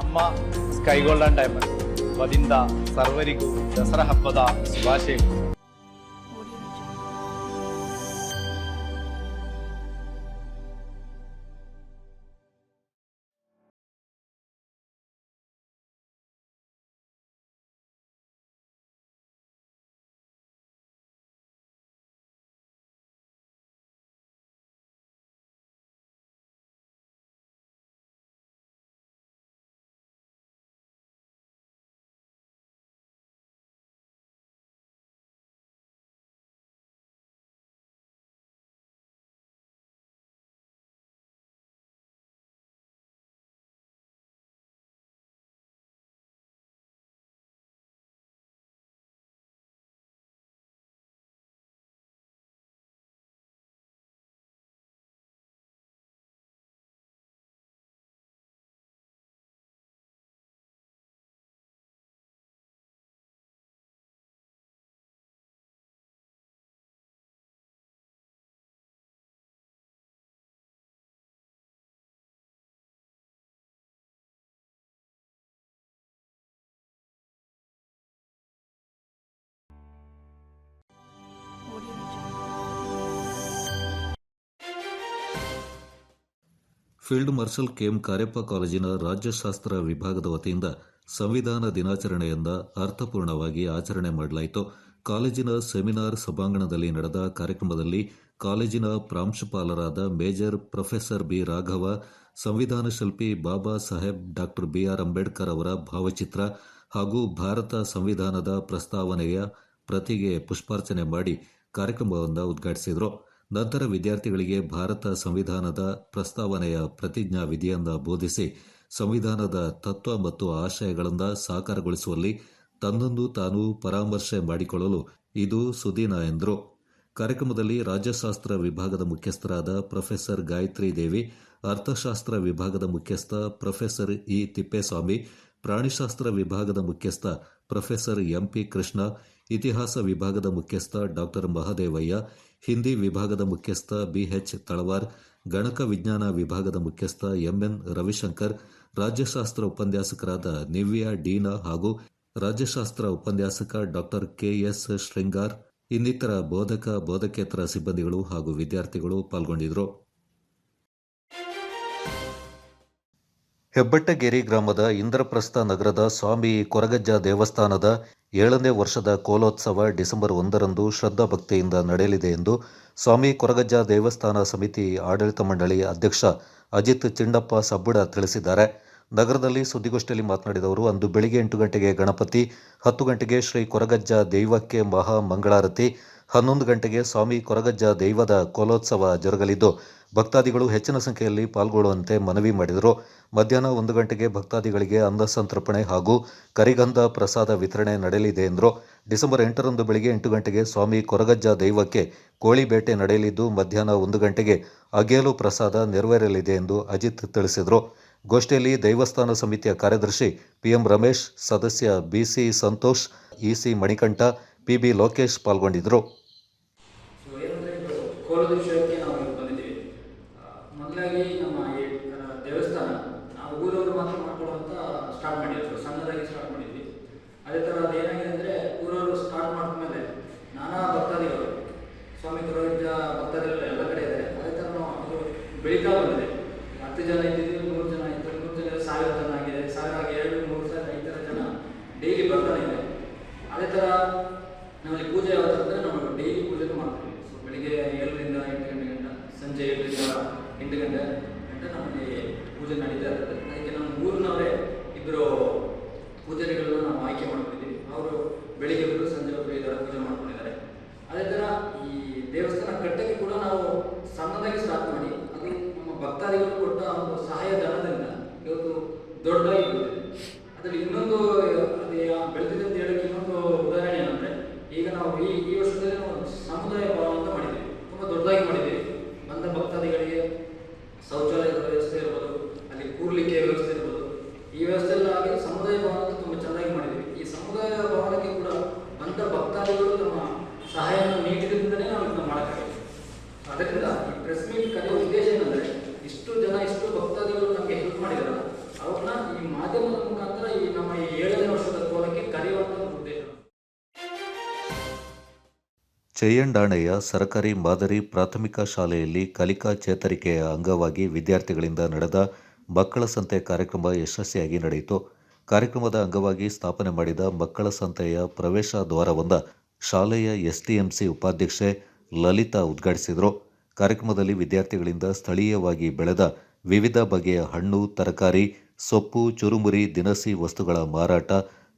ನಮ್ಮ ಸ್ಕೈ ಗೋಲ್ಡನ್ ಡೈಮಂಡ್ ವತಿಯಿಂದ ಸರ್ವರಿಗೂ ದಸರಾ ಹಬ್ಬದ ಶುಭಾಶಯಗಳು. ಫೀಲ್ಡ್ ಮಾರ್ಷಲ್ ಕೆಎಂ ಕಾರ್ಯಪ್ಪ ಕಾಲೇಜಿನ ರಾಜ್ಯಶಾಸ್ತ್ರ ವಿಭಾಗದ ವತಿಯಿಂದ ಸಂವಿಧಾನ ದಿನಾಚರಣೆಯಿಂದ ಅರ್ಥಪೂರ್ಣವಾಗಿ ಆಚರಣೆ ಮಾಡಲಾಯಿತು. ಕಾಲೇಜಿನ ಸೆಮಿನಾರ್ ಸಭಾಂಗಣದಲ್ಲಿ ನಡೆದ ಕಾರ್ಯಕ್ರಮದಲ್ಲಿ ಕಾಲೇಜಿನ ಪ್ರಾಂಶುಪಾಲರಾದ ಮೇಜರ್ ಪ್ರೊಫೆಸರ್ ಬಿ ರಾಘವ, ಸಂವಿಧಾನ ಶಿಲ್ಪಿ ಬಾಬಾ ಸಾಹೇಬ್ ಡಾಕ್ಟರ್ ಬಿಆರ್ ಅಂಬೇಡ್ಕರ್ ಅವರ ಭಾವಚಿತ್ರ ಹಾಗೂ ಭಾರತ ಸಂವಿಧಾನದ ಪ್ರಸ್ತಾವನೆಯ ಪ್ರತಿಗೆ ಪುಷ್ಪಾರ್ಚನೆ ಮಾಡಿ ಕಾರ್ಯಕ್ರಮವನ್ನು ಉದ್ಘಾಟಿಸಿದರು. ನಂತರ ವಿದ್ಯಾರ್ಥಿಗಳಿಗೆ ಭಾರತ ಸಂವಿಧಾನದ ಪ್ರಸ್ತಾವನೆಯ ಪ್ರತಿಜ್ಞಾ ವಿಧಿಯನ್ನು ಬೋಧಿಸಿ ಸಂವಿಧಾನದ ತತ್ವ ಮತ್ತು ಆಶಯಗಳನ್ನು ಸಾಕಾರಗೊಳಿಸುವಲ್ಲಿ ತನ್ನನ್ನು ತಾನು ಪರಾಮರ್ಶೆ ಮಾಡಿಕೊಳ್ಳಲು ಇದು ಸುದಿನ ಎಂದರು. ಕಾರ್ಯಕ್ರಮದಲ್ಲಿ ರಾಜ್ಯಶಾಸ್ತ್ರ ವಿಭಾಗದ ಮುಖ್ಯಸ್ಥರಾದ ಪ್ರೊಫೆಸರ್ ಗಾಯತ್ರಿ ದೇವಿ, ಅರ್ಥಶಾಸ್ತ್ರ ವಿಭಾಗದ ಮುಖ್ಯಸ್ಥ ಪ್ರೊಫೆಸರ್ ಇ ತಿಪ್ಪೇಸ್ವಾಮಿ, ಪ್ರಾಣಿಶಾಸ್ತ್ರ ವಿಭಾಗದ ಮುಖ್ಯಸ್ಥ ಪ್ರೊಫೆಸರ್ ಎಂಪಿ ಕೃಷ್ಣ, ಇತಿಹಾಸ ವಿಭಾಗದ ಮುಖ್ಯಸ್ಥ ಡಾಕ್ಟರ್ ಮಹದೇವಯ್ಯ, ಹಿಂದಿ ವಿಭಾಗದ ಮುಖ್ಯಸ್ಥ ಬಿಎಚ್ ತಳವಾರ್, ಗಣಕ ವಿಜ್ಞಾನ ವಿಭಾಗದ ಮುಖ್ಯಸ್ಥ ಎಂಎನ್ ರವಿಶಂಕರ್, ರಾಜ್ಯಶಾಸ್ತ್ರ ಉಪನ್ಯಾಸಕರಾದ ನಿವ್ಯಾ ಡೀನಾ ಹಾಗೂ ರಾಜ್ಯಶಾಸ್ತ್ರ ಉಪನ್ಯಾಸಕ ಡಾಕ್ಟರ್ ಕೆಎಸ್ ಶ್ರಿಂಗಾರ್, ಇನ್ನಿತರ ಬೋಧಕ ಬೋಧಕೇತರ ಸಿಬ್ಬಂದಿಗಳು ಹಾಗೂ ವಿದ್ಯಾರ್ಥಿಗಳು ಪಾಲ್ಗೊಂಡಿದ್ದರು. ಹೆಬ್ಬಟ್ಟಗೇರಿ ಗ್ರಾಮದ ಇಂದ್ರಪ್ರಸ್ಥ ನಗರದ ಸ್ವಾಮಿ ಕೊರಗಜ್ಜ ದೇವಸ್ಥಾನದ 7ನೇ ವರ್ಷದ ಕೋಲೋತ್ಸವ ಡಿಸೆಂಬರ್ 1ರಂದು ಶ್ರದ್ಧಾಭಕ್ತಿಯಿಂದ ನಡೆಯಲಿದೆ ಎಂದು ಸ್ವಾಮಿ ಕೊರಗಜ್ಜ ದೇವಸ್ಥಾನ ಸಮಿತಿ ಆಡಳಿತ ಮಂಡಳಿ ಅಧ್ಯಕ್ಷ ಅಜಿತ್ ಚಿಂಡಪ್ಪ ಸಬ್ಬುಡ ತಿಳಿಸಿದ್ದಾರೆ. ನಗರದಲ್ಲಿ ಸುದ್ದಿಗೋಷ್ಠಿಯಲ್ಲಿ ಮಾತನಾಡಿದವರು, ಅಂದು ಬೆಳಿಗ್ಗೆ 8 ಗಂಟೆಗೆ ಗಣಪತಿ, 10 ಗಂಟೆಗೆ ಶ್ರೀ ಕೊರಗಜ್ಜ ದೈವಕ್ಕೆ ಮಹಾ ಮಂಗಳಾರತಿ, 11 ಗಂಟೆಗೆ ಸ್ವಾಮಿ ಕೊರಗಜ್ಜ ದೈವದ ಕೋಲೋತ್ಸವ ಜರುಗಲಿದ್ದು ಭಕ್ತಾದಿಗಳು ಹೆಚ್ಚಿನ ಸಂಖ್ಯೆಯಲ್ಲಿ ಪಾಲ್ಗೊಳ್ಳುವಂತೆ ಮನವಿ ಮಾಡಿದರು. ಮಧ್ಯಾಹ್ನ 1 ಗಂಟೆಗೆ ಭಕ್ತಾದಿಗಳಿಗೆ ಅನ್ನ ಸಂತರ್ಪಣೆ ಹಾಗೂ ಕರಿಗಂಧ ಪ್ರಸಾದ ವಿತರಣೆ ನಡೆಯಲಿದೆ ಎಂದರು. ಡಿಸೆಂಬರ್ 8ರಂದು ಬೆಳಿಗ್ಗೆ 8 ಗಂಟೆಗೆ ಸ್ವಾಮಿ ಕೊರಗಜ್ಜ ದೈವಕ್ಕೆ ಕೋಳಿ ಬೇಟೆ ನಡೆಯಲಿದ್ದು ಮಧ್ಯಾಹ್ನ 1 ಗಂಟೆಗೆ ಅಗೇಲು ಪ್ರಸಾದ ನೆರವೇರಲಿದೆ ಎಂದು ಅಜಿತ್ ತಿಳಿಸಿದರು. ಗೋಷ್ಠಿಯಲ್ಲಿ ದೇವಸ್ಥಾನ ಸಮಿತಿಯ ಕಾರ್ಯದರ್ಶಿ ಪಿಎಂ ರಮೇಶ್, ಸದಸ್ಯ ಬಿಸಿ ಸಂತೋಷ್, ಇಸಿ ಮಣಿಕಂಠ, ಪಿಬಿ ಲೋಕೇಶ್ ಪಾಲ್ಗೊಂಡಿದ್ದರು. ಕೋಲದ ವಿಷಯಕ್ಕೆ ನಾವು ಬಂದಿದ್ದೀವಿ. ಮೊದಲಾಗಿ ನಮ್ಮ ಈ ದೇವಸ್ಥಾನ ನಾವು ಊರವರು ಮಾತ್ರ ಮಾಡ್ಕೊಳ್ಳುವಂತ ಸ್ಟಾರ್ಟ್ ಮಾಡಿದ್ವಿ, ಸಣ್ಣದಾಗಿ ಸ್ಟಾರ್ಟ್ ಮಾಡಿದ್ವಿ. ಅದೇ ಥರ ಅದೇನಾಗಿದೆ ಅಂದರೆ ಊರವರು ಸ್ಟಾರ್ಟ್ ಮಾಡಿದ್ಮೇಲೆ ನಾನಾ ಭಕ್ತಾದಿಗಳು, ಸ್ವಾಮಿ ಕೊರಗಜ್ಜ ಭಕ್ತಾದಿಗಳು ಎಲ್ಲ ಕಡೆ ಇದೆ. ಅದೇ ಥರ ನಾವು ಅದು ಬೆಳೀತಾ ಬಂದಿದೆ. 10 ಜನ ಇದ್ದಿದ್ದು 100 ಜನ ಇತ್ತು, 100 ಜನ 1000 ಜನ ಆಗಿದೆ, 1000 ಆಗಿ 2, 3, 4, 5 ಥರ ಜನ ಡೈಲಿ ಬರ್ತಾನೆ ಇದೆ. ಅದೇ ಥರ ನಮ್ಮಲ್ಲಿ ಪೂಜೆ ಯಾವ ಥರ ಅಂದರೆ ನಾವು ಡೈಲಿ ಪೂಜೆನೂ ಮಾಡ್ತೀವಿ. ಸೊ ಬೆಳಿಗ್ಗೆ 7ರಿಂದ 8 ಗಂಟೆ, ಸಂಜೆ 7ರಿಂದ 8 ಗಂಟೆ ನಮ್ಮಲ್ಲಿ ಪೂಜೆ ನಡೀತಾ ಇರ್ತದೆ. ಅದಕ್ಕೆ ನಮ್ಮ ಊರಿನವರೇ ಇಬ್ಬರು ಪೂಜಾರಿಗಳನ್ನ ನಾವು ಆಯ್ಕೆ ಮಾಡ್ಕೊಂಡಿದ್ದೀವಿ. ಅವರು ಬೆಳಿಗ್ಗೆ ಒಬ್ಬರು, ಸಂಜೆ ಒಬ್ಬರು ಈ ಥರ ಪೂಜೆ ಮಾಡ್ಕೊಂಡಿದ್ದಾರೆ. ಅದೇ ಥರ ಈ ದೇವಸ್ಥಾನ ಕಟ್ಟಕ್ಕೆ ಕೂಡ ನಾವು ಸಣ್ಣದಾಗಿ ಸ್ಟಾರ್ಟ್ ಮಾಡಿ ಅದು ನಮ್ಮ ಭಕ್ತಾದಿಗಳು ಕೊಟ್ಟ ಒಂದು ಸಹಾಯ ಧನದಿಂದ ಇವತ್ತು ದೊಡ್ಡದಾಗಿ ಬೆಳೆದಿದೆ. ಅದರಲ್ಲಿ ಇನ್ನೊಂದು ಅದು ಬೆಳೆದಿದೆ ಅಂತ ಹೇಳಕ್ಕೆ ಇನ್ನೊಂದು ಉದಾಹರಣೆ ಏನಂದರೆ, ಈಗ ನಾವು ಈ ವರ್ಷದಲ್ಲಿ ನಾವು ಸಮುದಾಯ ಭವನ ಅಂತ ಮಾಡಿದ್ದೀವಿ. ತುಂಬ ದೊಡ್ಡದಾಗಿ ಮಾಡಿದ್ದೀವಿ. ಬಂದ ಭಕ್ತಾದಿಗಳಿಗೆ ಶೌಚಾಲಯದ ವ್ಯವಸ್ಥೆ ಇರ್ಬೋದು, ಅಲ್ಲಿ ಕೂರ್ಲಿಕ್ಕೆ ವ್ಯವಸ್ಥೆ ಇರ್ಬೋದು, ಈ ವ್ಯವಸ್ಥೆ ಎಲ್ಲ ಆಗಿ ಸಮುದಾಯ ಭವನ ಅಂತ ತುಂಬ ಚೆನ್ನಾಗಿ ಮಾಡಿದ್ದೀವಿ. ಈ ಸಮುದಾಯ ಭವನಕ್ಕೆ ಕೂಡ ಬಂದ ಭಕ್ತಾದಿಗಳು ತಮ್ಮ ಸಹಾಯವನ್ನು ನೀಡಿದ್ರಿಂದಲೇ ನಾವು ಇದನ್ನು ಮಾಡೋಕ್ಕಾಗಿದೆ. ಅದರಿಂದ ಈ ಪ್ರೆಸ್ ಮೀಟ್ ಕರೆಯುವ ಉದ್ದೇಶ ಏನಂದರೆ, ಇಷ್ಟು ಜನ, ಇಷ್ಟು ಭಕ್ತಾದಿಗಳು ನಮಗೆ ಹೆಲ್ಪ್ ಮಾಡಿದಾರಲ್ಲ, ಅವ್ರನ್ನ ಈ ಮಾಧ್ಯಮದ ಚೆಯ್ಯಂಡಾಣೆಯ ಸರ್ಕಾರಿ ಮಾದರಿ ಪ್ರಾಥಮಿಕ ಶಾಲೆಯಲ್ಲಿ ಕಲಿಕಾ ಚೇತರಿಕೆಯ ಅಂಗವಾಗಿ ವಿದ್ಯಾರ್ಥಿಗಳಿಂದ ನಡೆದ ಮಕ್ಕಳ ಸಂತೆ ಕಾರ್ಯಕ್ರಮ ಯಶಸ್ವಿಯಾಗಿ ನಡೆಯಿತು. ಕಾರ್ಯಕ್ರಮದ ಅಂಗವಾಗಿ ಸ್ಥಾಪನೆ ಮಾಡಿದ ಮಕ್ಕಳ ಸಂತೆಯ ಪ್ರವೇಶ ದ್ವಾರವನ್ನು ಶಾಲೆಯ ಎಸ್ಟಿಎಂಸಿ ಉಪಾಧ್ಯಕ್ಷೆ ಲಲಿತಾ ಉದ್ಘಾಟಿಸಿದರು. ಕಾರ್ಯಕ್ರಮದಲ್ಲಿ ವಿದ್ಯಾರ್ಥಿಗಳಿಂದ ಸ್ಥಳೀಯವಾಗಿ ಬೆಳೆದ ವಿವಿಧ ಬಗೆಯ ಹಣ್ಣು, ತರಕಾರಿ, ಸೊಪ್ಪು, ಚುರುಮುರಿ, ದಿನಸಿ ವಸ್ತುಗಳ ಮಾರಾಟ,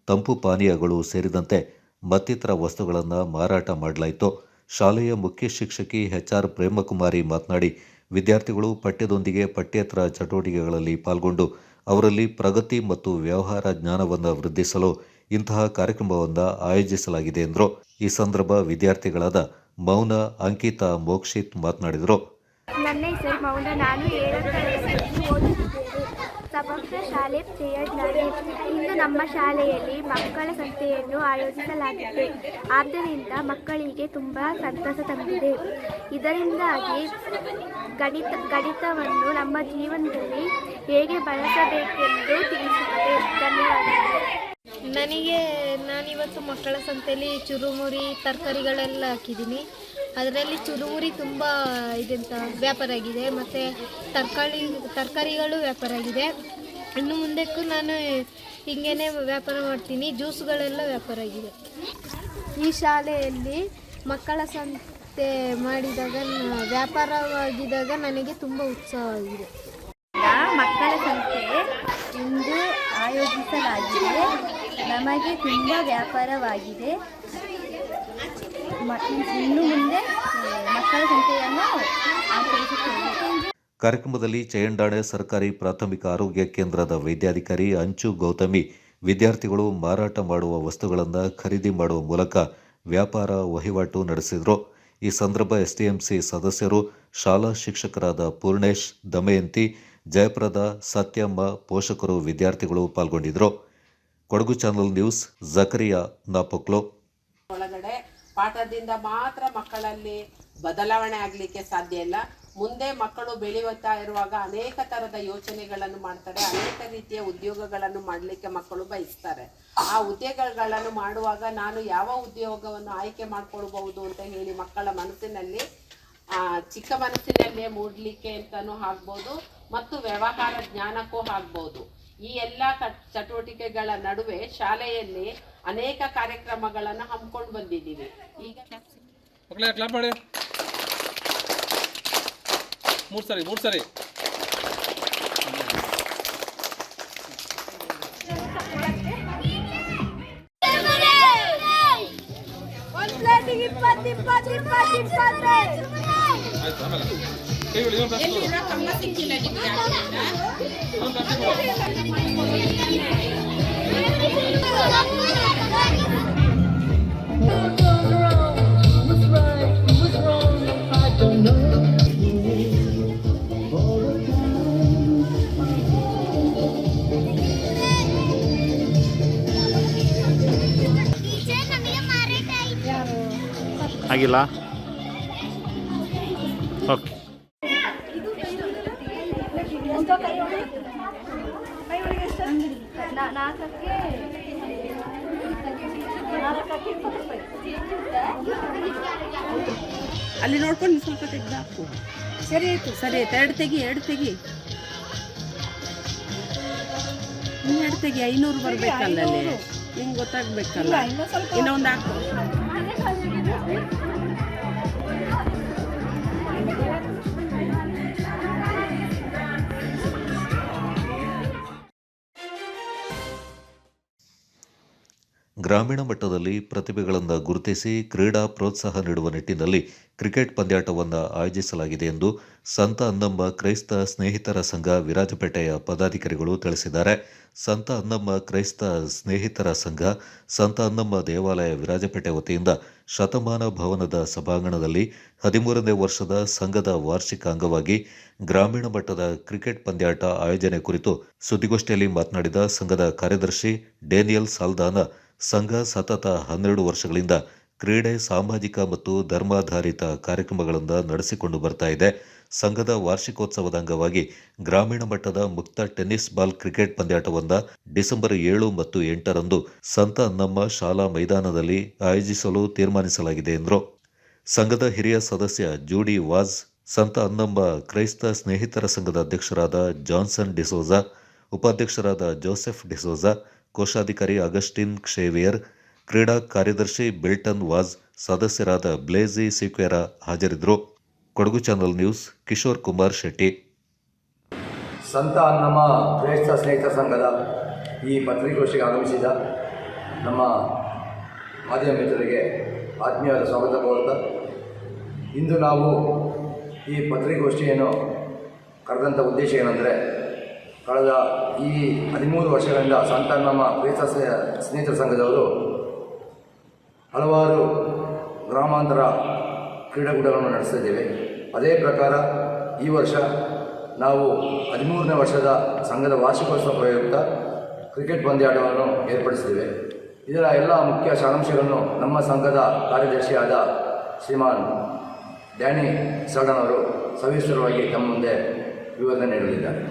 ತಂಪು ಪಾನೀಯಗಳು ಸೇರಿದಂತೆ ಮತ್ತಿತರ ವಸ್ತುಗಳನ್ನು ಮಾರಾಟ ಮಾಡಲಾಯಿತು. ಶಾಲೆಯ ಮುಖ್ಯ ಶಿಕ್ಷಕಿ HR ಪ್ರೇಮಕುಮಾರಿ ಮಾತನಾಡಿ, ವಿದ್ಯಾರ್ಥಿಗಳು ಪಠ್ಯದೊಂದಿಗೆ ಪಠ್ಯೇತರ ಚಟುವಟಿಕೆಗಳಲ್ಲಿ ಪಾಲ್ಗೊಂಡು ಅವರಲ್ಲಿ ಪ್ರಗತಿ ಮತ್ತು ವ್ಯವಹಾರ ಜ್ಞಾನವನ್ನು ವೃದ್ಧಿಸಲು ಇಂತಹ ಕಾರ್ಯಕ್ರಮವನ್ನು ಆಯೋಜಿಸಲಾಗಿದೆ ಎಂದರು. ಈ ಸಂದರ್ಭ ವಿದ್ಯಾರ್ಥಿಗಳಾದ ಮೌನ, ಅಂಕಿತಾ, ಮೋಕ್ಷಿತ್ ಮಾತನಾಡಿದರು. ನನ್ನ ಹೆಸರು ಮೌನ. ನಾನು 7ನೇ ತರಗತಿಯಲ್ಲಿ ಓದುತ್ತಿದ್ದೇನೆ. ಸಮಗ್ರ ಶಾಲೆ ಚೆಯ್ಯಂಡಾಣೆ. ಇಂದು ನಮ್ಮ ಶಾಲೆಯಲ್ಲಿ ಮಕ್ಕಳ ಸಂತೆಯನ್ನು ಆಯೋಜಿಸಲಾಗಿದೆ. ಆದ್ದರಿಂದ ಮಕ್ಕಳಿಗೆ ತುಂಬ ಸಂತಸ ತಂದಿದೆ. ಇದರಿಂದಾಗಿ ಗಣಿತವನ್ನು ನಮ್ಮ ಜೀವನದಲ್ಲಿ ಹೇಗೆ ಬಳಸಬೇಕೆಂದು ತಿಳಿಸುತ್ತದೆ. ಧನ್ಯವಾದಗಳು. ನಾನಿವತ್ತು ಮಕ್ಕಳ ಸಂತೆಯಲ್ಲಿ ಚುರುಮುರಿ ತರಕಾರಿಗಳೆಲ್ಲ ಹಾಕಿದ್ದೀನಿ. ಅದರಲ್ಲಿ ಚುರುಮುರಿ ತುಂಬ ವ್ಯಾಪಾರ ಆಗಿದೆ, ಮತ್ತು ತರಕಾರಿಗಳು ವ್ಯಾಪಾರ ಆಗಿದೆ. ಇನ್ನು ಮುಂದಕ್ಕೂ ನಾನು ಹೀಗೇ ವ್ಯಾಪಾರ ಮಾಡ್ತೀನಿ. ಜ್ಯೂಸ್ಗಳೆಲ್ಲ ವ್ಯಾಪಾರ ಆಗಿದೆ. ಈ ಶಾಲೆಯಲ್ಲಿ ಮಕ್ಕಳ ಸಂತೆ ಮಾಡಿದಾಗ ವ್ಯಾಪಾರವಾಗಿದ್ದಾಗ ನನಗೆ ತುಂಬ ಉತ್ಸಾಹವಾಗಿದೆ. ಮಕ್ಕಳ ಸಂತೆ ಇಂದು ಆಯೋಜಿಸಲಾಗಿದೆ. ನಮಗೆ ತುಂಬ ವ್ಯಾಪಾರವಾಗಿದೆ. ಇನ್ನು ಮುಂದೆ ಮಕ್ಕಳ ಸಂತೆಯನ್ನು ಆಚರಿಸುತ್ತೇವೆ. ಕಾರ್ಯಕ್ರಮದಲ್ಲಿ ಚೆಯ್ಯಂಡಾಣೆ ಸರ್ಕಾರಿ ಪ್ರಾಥಮಿಕ ಆರೋಗ್ಯ ಕೇಂದ್ರದ ವೈದ್ಯಾಧಿಕಾರಿ ಅಂಚು ಗೌತಮಿ ವಿದ್ಯಾರ್ಥಿಗಳು ಮಾರಾಟ ಮಾಡುವ ವಸ್ತುಗಳನ್ನು ಖರೀದಿ ಮಾಡುವ ಮೂಲಕ ವ್ಯಾಪಾರ ವಹಿವಾಟು ನಡೆಸಿದರು. ಈ ಸಂದರ್ಭ ಎಸ್ಟಿಎಂಸಿ ಸದಸ್ಯರು, ಶಾಲಾ ಶಿಕ್ಷಕರಾದ ಪೂರ್ಣೇಶ್, ದಮಯಂತಿ, ಜಯಪ್ರದ, ಸತ್ಯಮ್ಮ, ಪೋಷಕರು, ವಿದ್ಯಾರ್ಥಿಗಳು ಪಾಲ್ಗೊಂಡಿದ್ದರು. Kodagu channel news, Zakaria Napoklu. ಒಳಗಡೆ ಪಾಠದಿಂದ ಮಾತ್ರ ಮಕ್ಕಳಲ್ಲಿ ಬದಲಾವಣೆ ಆಗಲಿಕ್ಕೆ ಸಾಧ್ಯ ಇಲ್ಲ. ಮುಂದೆ ಮಕ್ಕಳು ಬೆಳೆಯುತ್ತಾ ಇರುವಾಗ ಅನೇಕ ಥರದ ಯೋಚನೆಗಳನ್ನು ಮಾಡ್ತಾರೆ. ಅನೇಕ ರೀತಿಯ ಉದ್ಯೋಗಗಳನ್ನು ಮಾಡಲಿಕ್ಕೆ ಮಕ್ಕಳು ಬಯಸ್ತಾರೆ. ಆ ಉದ್ಯೋಗಗಳನ್ನು ಮಾಡುವಾಗ ನಾನು ಯಾವ ಉದ್ಯೋಗವನ್ನು ಆಯ್ಕೆ ಮಾಡ್ಕೊಳ್ಬಹುದು ಅಂತ ಹೇಳಿ ಮಕ್ಕಳ ಮನಸ್ಸಿನಲ್ಲಿ ಚಿಕ್ಕ ಮನಸ್ಸಿನಲ್ಲೇ ಮೂಡಲಿಕ್ಕೆ ಅಂತಲೂ ಆಗ್ಬೋದು, ಮತ್ತು ವ್ಯವಹಾರ ಜ್ಞಾನಕ್ಕೂ ಆಗ್ಬೋದು. ಈ ಎಲ್ಲ ಚಟುವಟಿಕೆಗಳ ನಡುವೆ ಶಾಲೆಯಲ್ಲಿ ಅನೇಕ ಕಾರ್ಯಕ್ರಮಗಳನ್ನು ಹಮ್ಮಿಕೊಂಡು ಬಂದಿದ್ದೀವಿ. ಈಗ ಮೂರು ಸರಿ ಆಗಿಲ್ಲ. ಓಕೆ. ಅಲ್ಲಿ ನೋಡ್ಕೊಂಡು ಸ್ವಲ್ಪ ತೆಗೆದಾಕು. ಸರಿ ಆಯ್ತು. ಎರಡು ತೆಗಿ. ಎರಡು ತೆಗಿ. 500 ಬರ್ಬೇಕಲ್ಲ ಅಲ್ಲಿ, ನಿಂಗೆ ಗೊತ್ತಾಗ್ಬೇಕಲ್ಲ. ಇನ್ನೊಂದು ಹಾಕು. ಗ್ರಾಮೀಣ ಮಟ್ಟದಲ್ಲಿ ಪ್ರತಿಭೆಗಳನ್ನು ಗುರುತಿಸಿ ಕ್ರೀಡಾ ಪ್ರೋತ್ಸಾಹ ನೀಡುವ ನಿಟ್ಟಿನಲ್ಲಿ ಕ್ರಿಕೆಟ್ ಪಂದ್ಯಾಟವನ್ನು ಆಯೋಜಿಸಲಾಗಿದೆ ಎಂದು ಸಂತ ಅನ್ನಮ್ಮ ಕ್ರೈಸ್ತ ಸ್ನೇಹಿತರ ಸಂಘ ವಿರಾಜಪೇಟೆಯ ಪದಾಧಿಕಾರಿಗಳು ತಿಳಿಸಿದ್ದಾರೆ. ಸಂತ ಅನ್ನಮ್ಮ ಕ್ರೈಸ್ತ ಸ್ನೇಹಿತರ ಸಂಘ ಸಂತ ಅನ್ನಮ್ಮ ದೇವಾಲಯ ವಿರಾಜಪೇಟೆ ವತಿಯಿಂದ ಶತಮಾನ ಭವನದ ಸಭಾಂಗಣದಲ್ಲಿ 13ನೇ ವರ್ಷದ ಸಂಘದ ವಾರ್ಷಿಕ ಅಂಗವಾಗಿ ಗ್ರಾಮೀಣ ಮಟ್ಟದ ಕ್ರಿಕೆಟ್ ಪಂದ್ಯಾಟ ಆಯೋಜನೆ ಕುರಿತು ಸುದ್ದಿಗೋಷ್ಠಿಯಲ್ಲಿ ಮಾತನಾಡಿದ ಸಂಘದ ಕಾರ್ಯದರ್ಶಿ ಡೇನಿಯಲ್ ಸಾಲ್ದಾನ, ಸಂಘ ಸತತ 12 ವರ್ಷಗಳಿಂದ ಕ್ರೀಡೆ, ಸಾಮಾಜಿಕ ಮತ್ತು ಧರ್ಮಾಧಾರಿತ ಕಾರ್ಯಕ್ರಮಗಳನ್ನು ನಡೆಸಿಕೊಂಡು ಬರ್ತಾ ಇದೆ. ಸಂಘದ ವಾರ್ಷಿಕೋತ್ಸವದ ಅಂಗವಾಗಿ ಗ್ರಾಮೀಣ ಮಟ್ಟದ ಮುಕ್ತ ಟೆನ್ನಿಸ್ ಬಾಲ್ ಕ್ರಿಕೆಟ್ ಪಂದ್ಯಾಟವನ್ನು ಡಿಸೆಂಬರ್ 7 ಮತ್ತು 8ರಂದು ಸಂತ ಅನ್ನಮ್ಮ ಶಾಲಾ ಮೈದಾನದಲ್ಲಿ ಆಯೋಜಿಸಲು ತೀರ್ಮಾನಿಸಲಾಗಿದೆ ಎಂದರು. ಸಂಘದ ಹಿರಿಯ ಸದಸ್ಯ ಜೂಡಿ ವಾಜ್, ಸಂತ ಅನ್ನಂಬ ಕ್ರೈಸ್ತ ಸ್ನೇಹಿತರ ಸಂಘದ ಅಧ್ಯಕ್ಷರಾದ ಜಾನ್ಸನ್ ಡಿಸೋಜಾ, ಉಪಾಧ್ಯಕ್ಷರಾದ ಜೋಸೆಫ್ ಡಿಸೋಜಾ, ಕೋಶಾಧಿಕಾರಿ ಅಗಸ್ಟಿನ್ ಕ್ಷೇವಿಯರ್, ಕ್ರೀಡಾ ಕಾರ್ಯದರ್ಶಿ ಬಿಲ್ಟನ್ ವಾಜ್, ಸದಸ್ಯರಾದ ಬ್ಲೇಜಿ ಸಿಕ್ವೆರಾ ಹಾಜರಿದ್ದರು. Kodagu channel news, Kishore Kumar Shetty. ಸಂತ ನಮ್ಮ ಕ್ರೈಸ್ತ ಸ್ನೇಹಿತರ ಸಂಘದ ಈ ಪತ್ರಿಕಾಗೋಷ್ಠಿಗೆ ಆಗಮಿಸಿದ ನಮ್ಮ ಮಾಧ್ಯಮ ಮಿತ್ರರಿಗೆ ಆತ್ಮೀಯವಾದ ಸ್ವಾಗತ ಕೋರುತ್ತಾ, ಇಂದು ನಾವು ಈ ಪತ್ರಿಕಾಗೋಷ್ಠಿಯನ್ನು ಕರೆದಂಥ ಉದ್ದೇಶ ಏನಂದರೆ, ಕಳೆದ ಈ 13 ವರ್ಷಗಳಿಂದ ಸಂತ ನಮ್ಮ ಕ್ರೈಸ್ತ ಸ್ನೇಹಿತರ ಸಂಘದವರು ಹಲವಾರು ಗ್ರಾಮಾಂತರ ಕ್ರೀಡಾಕೂಟಗಳನ್ನು ನಡೆಸ್ತಿದ್ದೇವೆ. ಅದೇ ಪ್ರಕಾರ ಈ ವರ್ಷ ನಾವು 13ನೇ ವರ್ಷದ ಸಂಘದ ವಾರ್ಷಿಕೋತ್ಸವ ಪ್ರಯುಕ್ತ ಕ್ರಿಕೆಟ್ ಪಂದ್ಯಾಟವನ್ನು ಏರ್ಪಡಿಸಿದ್ದೇವೆ. ಇದರ ಎಲ್ಲ ಮುಖ್ಯ ಸಾರಾಂಶಗಳನ್ನು ನಮ್ಮ ಸಂಘದ ಕಾರ್ಯದರ್ಶಿಯಾದ ಶ್ರೀಮಾನ್ ಡ್ಯಾನಿ ಸರ್ಡನ್ ಅವರು ಸವಿಸ್ತರವಾಗಿ ತಮ್ಮ ಮುಂದೆ ವಿವರಣೆ ನೀಡಲಿದ್ದಾರೆ.